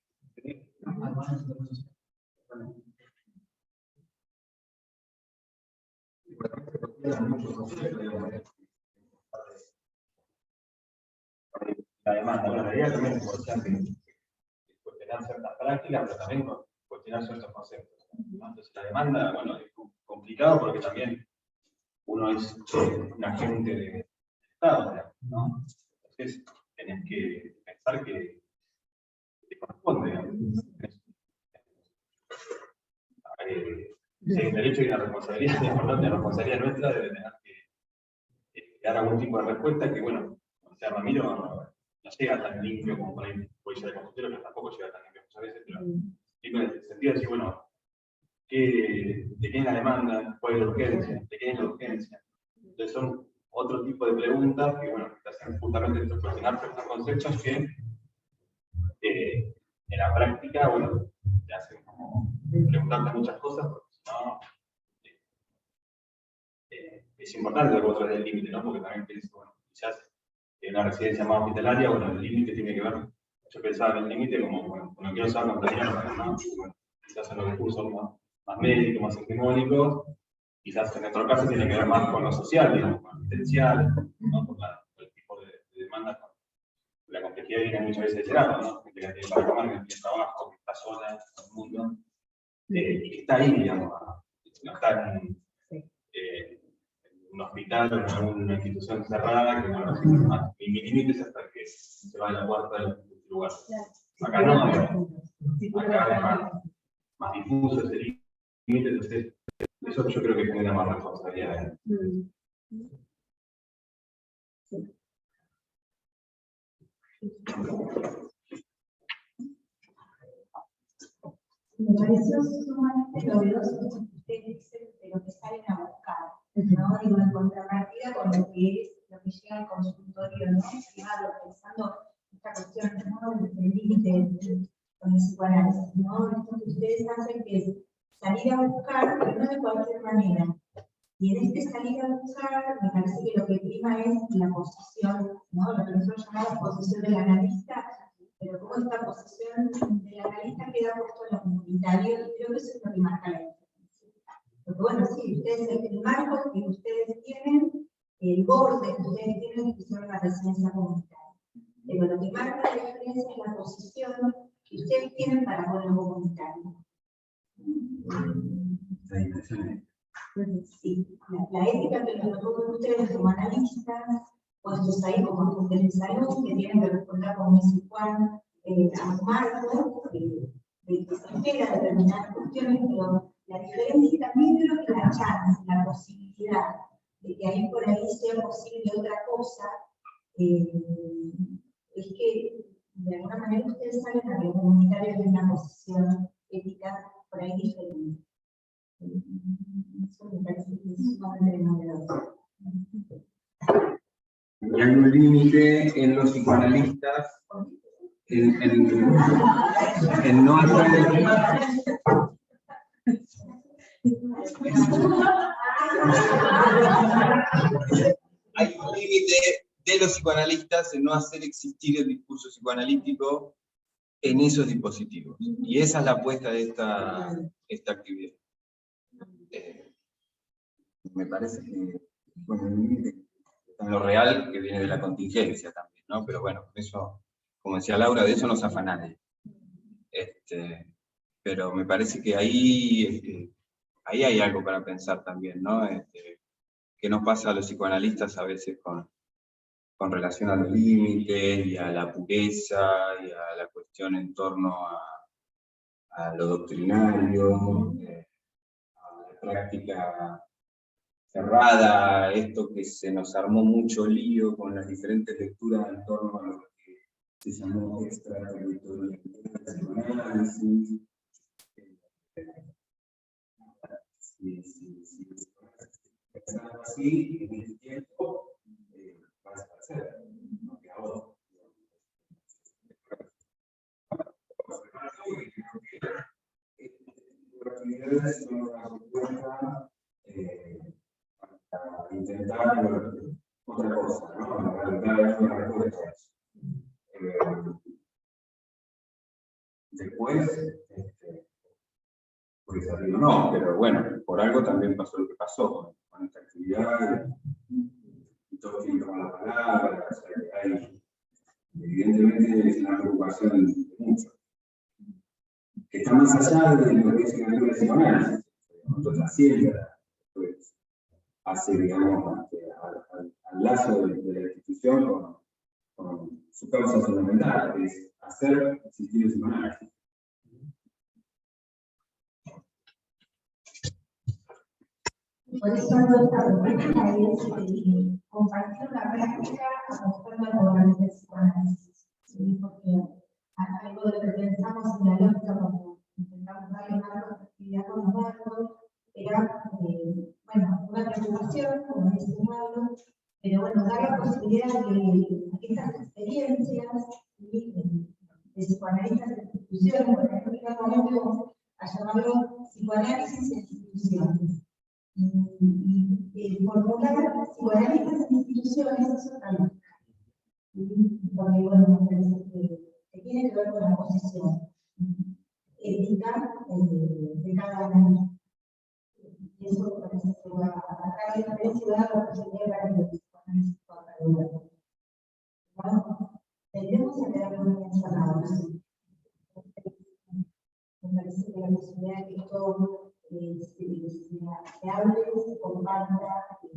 La demanda, bueno, la idea también es cuestionar ciertas prácticas, pero también cuestionar ciertos conceptos, ¿no? Entonces la demanda, bueno, es complicado porque también uno es un agente de Estado, ¿no? Entonces tenés que pensar que te corresponde, ¿no? Sí, el derecho y la responsabilidad, es importante, la responsabilidad nuestra debe tener que dar algún tipo de respuesta que, bueno, como decía Ramiro, no llega tan limpio como por ahí puede ser el consultorio, pero tampoco llega tan limpio muchas veces, pero en el sentido de decir, bueno, ¿de qué es la demanda? ¿Cuál es la urgencia? ¿De qué es la urgencia? Entonces son otro tipo de preguntas que, bueno, te hacen justamente cuestionar ciertos conceptos que en la práctica, bueno, te hacen como preguntarte muchas cosas, porque si no, es importante lo otro del límite, ¿no? Porque también pienso, bueno, quizás en una residencia más hospitalaria, bueno, el límite tiene que ver, yo pensaba en el límite como, bueno, no quiero usar contrarios, ¿no? Bueno, quizás en los discursos más médicos, más hegemónicos, quizás en nuestro caso tiene que ver más con lo social, digamos, con lo asistencial, ¿no? Con el tipo de demanda, con la complejidad viene muchas veces de ese lado, ¿no? Gente que tiene para comer, que tiene trabajo, que está sola en el mundo, y que está ahí, digamos, no está en un hospital o en alguna institución cerrada, que bueno, mi límite es hasta que se va a la puerta del lugar. Acá no, acá es más difuso ese límite, entonces eso yo creo que genera más responsabilidad. Me pareció sumamente novedoso lo que ustedes dicen de lo que salen a buscar, ¿no? Digo, en contrapartida con lo que es lo que llega al consultorio, ¿no? Privado, pensando esta cuestión, ¿no? Del límite con el psicoanálisis, ¿no? Esto que ustedes hacen que es salir a buscar, pero no de cualquier manera. Y en este salir a buscar, me parece que lo que prima es la posición, ¿no? Lo que nosotros llamamos posición del analista, pero como esta posición del analista queda puesto en lo comunitario, y creo que eso es lo que marca la diferencia. Porque bueno, sí, ustedes, el marco que ustedes tienen, el borde que ustedes tienen, que son la residencia comunitaria. Pero lo que marca la diferencia es la posición que ustedes tienen para con lo comunitario. Sí, la ética que nos proponen ustedes como analistas, puestos ahí como agentes de salud, que tienen que responder como dice Juan, a un marco de que se espera determinadas cuestiones, pero la diferencia también creo que la chance, la posibilidad de que ahí por ahí sea posible otra cosa, es que de alguna manera ustedes saben a que los comunitarios de una posición ética por ahí diferente. Eso me parece que es sumamente novedoso. Y hay un límite en los psicoanalistas en no hacer. Hay un límite de los psicoanalistas en no hacer existir el discurso psicoanalítico en esos dispositivos. Y esa es la apuesta de esta actividad. Me parece que bueno, el límite está en lo real, que viene de la contingencia también, ¿no? Pero bueno, eso, como decía Laura, de eso no zafa nadie. Pero me parece que ahí hay algo para pensar también, ¿no? ¿Qué nos pasa a los psicoanalistas a veces con relación a los límites y a la pureza y a la cuestión en torno a lo doctrinario, a la práctica cerrada, esto que se nos armó mucho lío con las diferentes lecturas en torno a lo que se llamó extraterritorialidad, psicoanálisis. Y si pensando así, en el tiempo, va a desaparecer, no queda otro. Actividades son una respuesta para intentar otra cosa, ¿no? Dar una respuesta a eso. Después, puede salir o no, pero bueno, por algo también pasó lo que pasó con esta actividad, y todos tienen que tomar la palabra, o sea que hay, evidentemente, es una preocupación de muchos, que está más allá de lo que es el de psicoanálisis, nosotros trasciende, pues, hace, digamos, al lazo de la institución con su causa fundamental, que es hacer existir el psicoanálisis. Por eso nuestra propuesta es compartir la práctica apostando a la organización del psicoanálisis. ¿Sí? Porque algo de lo que pensamos en la lógica cuando intentamos darle marco a la actividad con los datos era, bueno, una preocupación, como dice Pablo, pero bueno, dar la posibilidad de que estas experiencias de psicoanalistas de instituciones, por ejemplo, en cada momento a llamarlo psicoanálisis en instituciones. Y formular psicoanalistas en instituciones es otra lógica. Porque, bueno, me parece que tiene que ver con la posición ética de cada uno. Y eso me parece que va a tratar la diferencia y va a dar la posibilidad para que los psicoanálisis puedan ayudar. Bueno, tendremos a quedar muy ensalados. Me parece que la posibilidad de que todo se hable, se comparta, se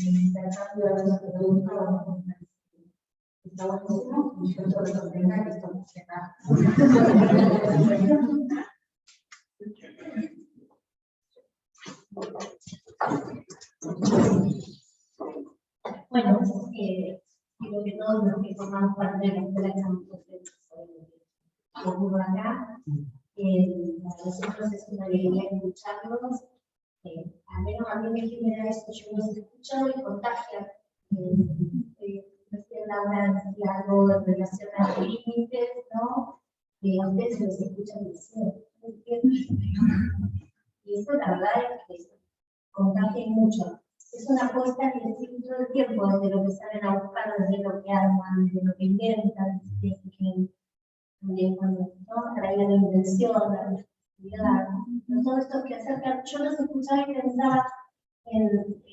intercambio de los que produzcan. Está buenísimo, y yo estoy contenta que estamos acá. Bueno, creo que todos los que formamos parte de la escuela estamos por acá. Para nosotros es una alegría escucharlos. Al menos a mí me genera esto, yo los escucho y contagia. Recién Laura decía algo en relación a los límites, ¿no? Que a ustedes se los escuchan diciendo. Y eso la verdad es que contagia mucho. Es una apuesta que decir todo el tiempo, desde lo que salen a buscar, desde lo que arman, desde lo que inventan, cuando traían la invención, la responsabilidad, todo esto que acerca. Yo los escuchaba y pensaba en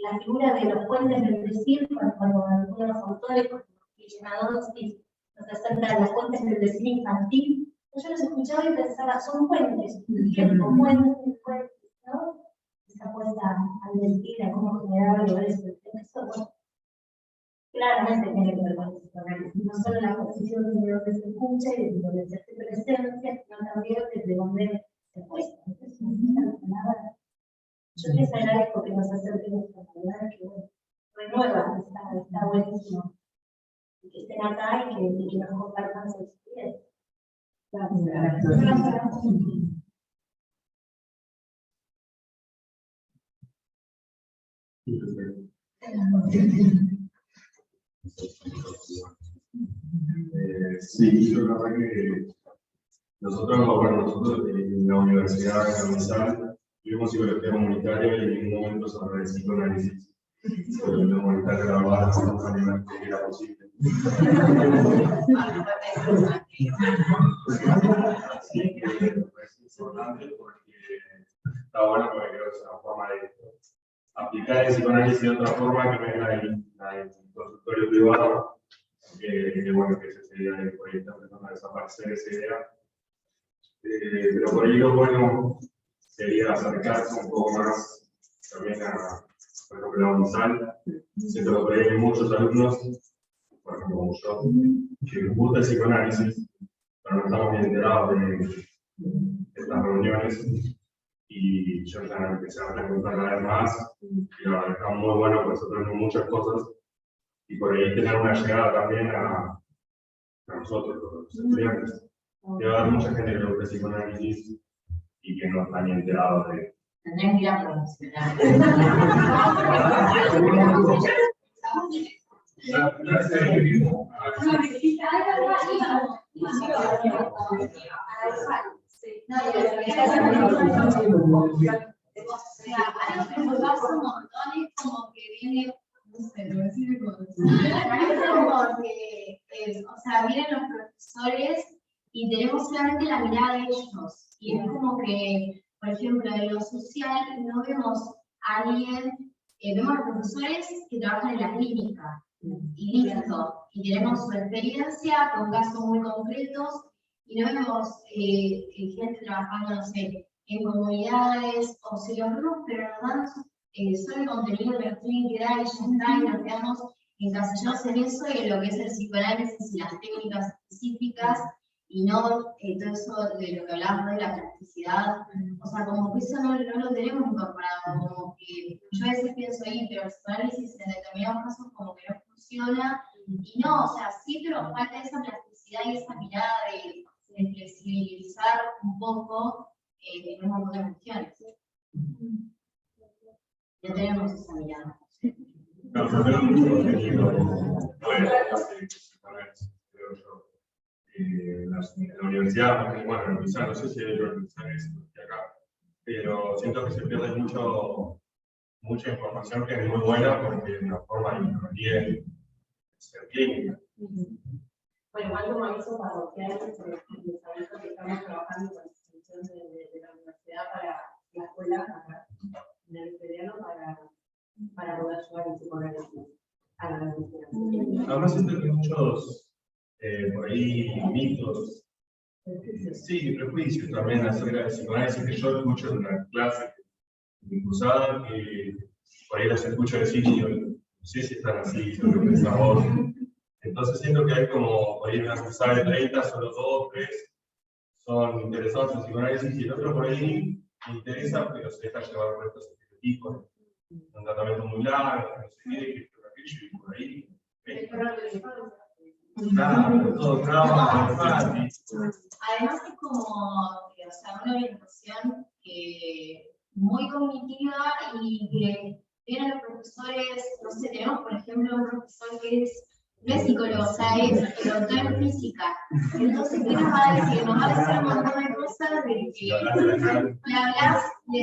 la figura de los puentes del decir, cuando algunos autores, como Llenadowski, nos acercan las puentes del decir infantil. Yo los escuchaba y pensaba, son puentes, puentes, ¿no? Esa apuesta al decir, a cómo generar valores del texto, bueno, claramente tiene que ver con el psicoanálisis, no solo la posición de donde se escucha y de donde se hace presencia, sino también desde donde se cuesta. Yo les agradezco que nos acerquen esta palabra, que bueno, renueva, está buenísimo. Y que estén acá y que nos compartan sus experiencias. Gracias. Sí, yo creo que nosotros en la universidad de Nacional tuvimos psicología comunitaria y en un momento sobre psicoanálisis. Psicología comunitaria, la verdad, no sabía que era posible. Así que es importante porque está bueno porque creo que es una forma de aplicar el psicoanálisis de otra forma que no es la del consultorio privado, que bueno, que esa idea de por ahí está empezando a desaparecer esa idea. Pero por ahí lo bueno sería acercarse un poco más también a, por ejemplo, la Gonzal. Siento que por ahí hay muchos alumnos, por ejemplo, como yo, que les gusta el psicoanálisis, pero no estamos bien enterados de estas reuniones. Y yo ya empecé a preguntar cada vez más, y la verdad está muy bueno porque se aprenden muchas cosas, y por ahí tener una llegada también a nosotros, los estudiantes. Debe haber mucha gente que le gusta el psicoanálisis, y que no están ni enterados de... Tendrían que ir a promocionar. O sea, algo que me pasa un montón es como que viene, no sé, lo voy a decir como que, o sea, vienen los profesores y tenemos solamente la mirada de ellos. Y es como que, por ejemplo, en lo social no vemos a alguien, vemos a los profesores que trabajan en la clínica, y listo. Y tenemos su experiencia con casos muy concretos, y no vemos gente trabajando, no sé, en comunidades, o si los vemos, pero nos dan solo el contenido que nos tienen que dar y ya está, y nos quedamos encasillados en eso y en lo que es el psicoanálisis y las técnicas específicas, y no todo eso de lo que hablamos de la plasticidad. O sea, como que eso no lo tenemos incorporado, como que yo a veces pienso ahí, pero el psicoanálisis en determinados casos como que no funciona, y no, o sea, sí, pero falta esa plasticidad y esa mirada de flexibilizar un poco en un montón de cuestiones. Ya tenemos esa mirada. No, yo creo mucho contenido fuera de creo yo. En la universidad, bueno, en la universidad, no sé si hay organizaciones acá, pero siento que se pierde mucha información que es muy buena porque es una forma de introducir ser clínica. Bueno, igual como aviso parroquial, les aviso que estamos trabajando con la institución de la universidad para la escuela, en el verano, para poder llevar el psicoanálisis a la universidad. Además siento que muchos, por ahí, mitos, sí, prejuicios también acerca del psicoanálisis que yo escucho en una clase cursada, que por ahí los escucho decir, y yo no sé si están así, son lo que pensamos. Entonces siento que hay como, por ahí en una cursada de 30, solo 2, 3 son interesados en psicoanálisis, y el otro por ahí me interesa, pero se deja llevar por estos estereotipos, un tratamiento muy largo, no sé qué, que esto, aquello, y por ahí. Claro, todo trauma, Además es como, o sea, una orientación muy cognitiva y que vienen los profesores, no sé, tenemos por ejemplo un profesor que no es psicólogo, o sea, es doctor en física. Entonces, ¿qué nos va a decir? Nos va a decir un montón de cosas de que le hablas de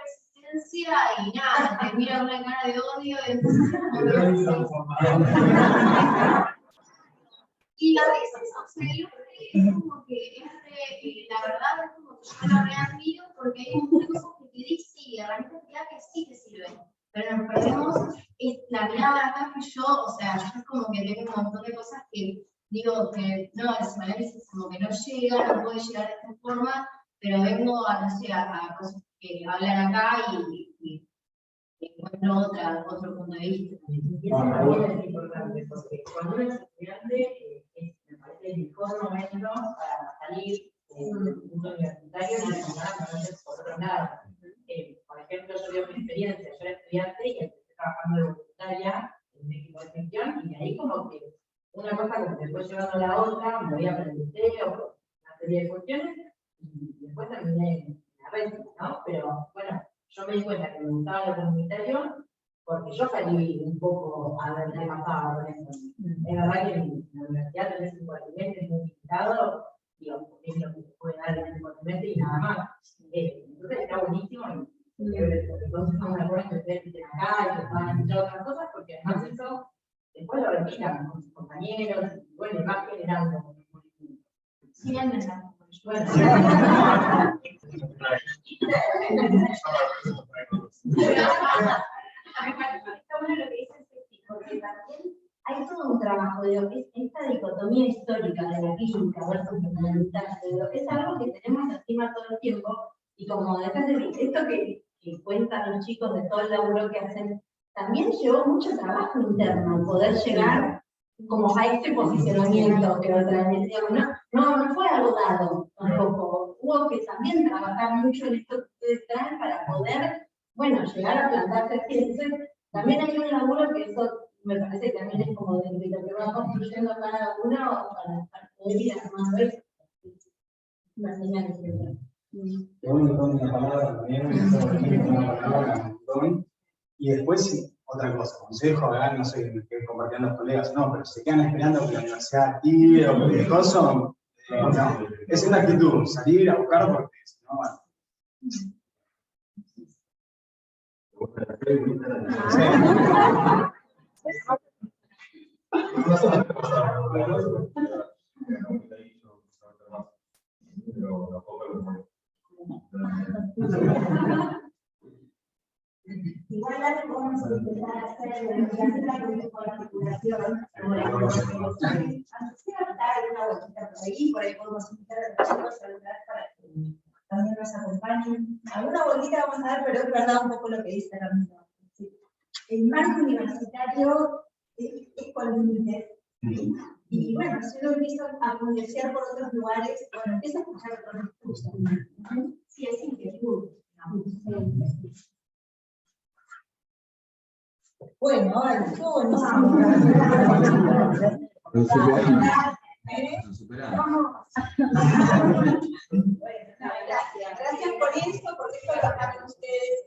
resistencia y nada, te mira una cara de odio, entonces y a veces, o sea, yo creo que es como que la verdad es como que yo lo readmiro porque hay muchas cosas que te dice y herramientas que sí te sirven. Pero nos perdemos la mirada acá que yo, o sea, yo es como que tengo un montón de cosas que digo que no, el psicoanálisis como que no llega, no puede llegar de esta forma, pero vengo a, no sé, a cosas que hablan acá y encuentro otro punto de vista. Y eso también es importante, porque cuando uno es estudiante, me parece el mejor momento para salir del mundo universitario y empezar a conocer por otro lado. Por ejemplo, yo veo mi experiencia, yo era estudiante y empecé trabajando de voluntaria en un equipo de gestión, y ahí como que una cosa como que fue llevando a la otra, me voy a aprender una serie de cuestiones, y después terminé en la red, ¿no? Pero bueno, yo me di cuenta que me gustaba lo comunitario porque yo salí un poco a ver qué pasaba con eso. Es verdad que en la universidad tenés un cuatrimestre muy limitado, digo, es lo que se puede dar en el cuatrimestre y nada más. Entonces está buenísimo, y entonces no me acuerdo que ustedes estén acá y que puedan escuchar otras cosas, porque además eso después lo repitan con sus compañeros, y bueno, va generando. Sí, es verdad. Bueno, Está bueno lo que dice Ceci, porque también hay todo un trabajo de lo que es esta dicotomía histórica de la clínica versus la comunitaria, es algo que tenemos encima todo el tiempo, y como detrás de esto que cuentan los chicos de todo el laburo que hacen, también llevó mucho trabajo interno poder llegar como a este posicionamiento que otra vez, digamos, no fue algo dado tampoco, hubo que también trabajar mucho en esto que ustedes traen para poder, bueno, llegar a plantarse aquí. Entonces, también hay un laburo que eso me parece que también es como de lo que va construyendo cada uno para poder ir armando eso. Una señal de que uno tome una palabra también, una palabra, un montón. Y después, sí, otra cosa, consejo, no sé, que compartían los colegas, no, pero se quedan esperando que la universidad active o cualquier cosa, no, es una actitud, salir a buscar porque si no, bueno. Igual algo vamos a intentar hacer hacer la articulación, antes de dar una vueltita por ahí podemos invitar a los chicos a hablar para que también nos acompañen. Alguna vueltita vamos a dar, pero es verdad un poco lo que dice Ramiro. El marco universitario es con límites. Y bueno, si uno empieza a curiosear por otros lugares, bueno, empieza a escuchar otros discursos. Sí, es inquietud. Bueno, estuvo buenísimo. Gracias por esto, porque esto lo saben ustedes.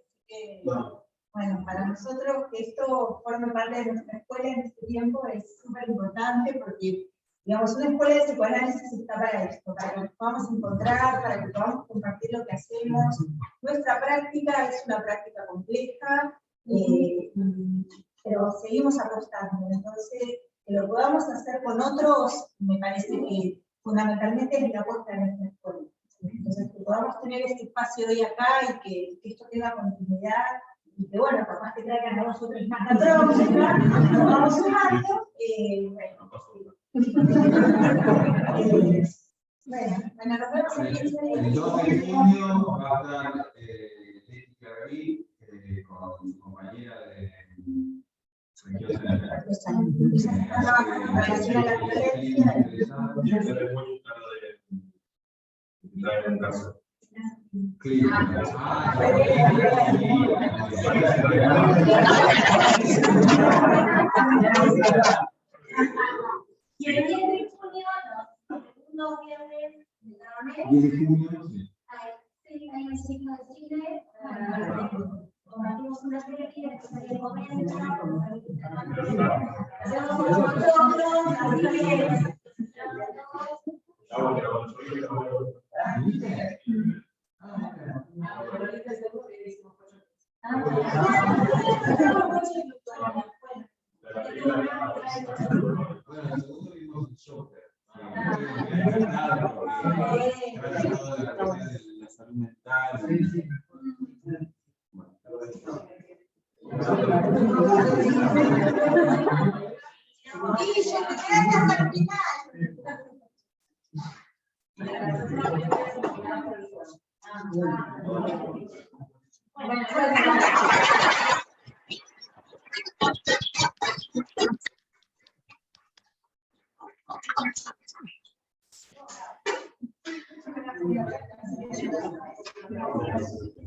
Bueno, para nosotros que esto forme parte de nuestra escuela en este tiempo es súper importante porque, digamos, una escuela de psicoanálisis está para esto, para que nos podamos encontrar, para que podamos compartir lo que hacemos. Nuestra práctica es una práctica compleja, pero seguimos apostando. Entonces, que lo podamos hacer con otros, me parece que fundamentalmente es la apuesta de nuestra escuela. Entonces, que podamos tener este espacio hoy acá y que esto tenga continuidad. Y que bueno, por más que traigan a nosotros más la próxima, nos vamos sumando. Bueno, nos vemos en 15 días. El 2 de junio va a estar Leti Claverí con compañera de Y el 10 de junio, el segundo viernes de cada mes, 10 de junio, hay un ciclo de cine, compartimos una serie y después se comenta, hacemos nosotros, Gracias.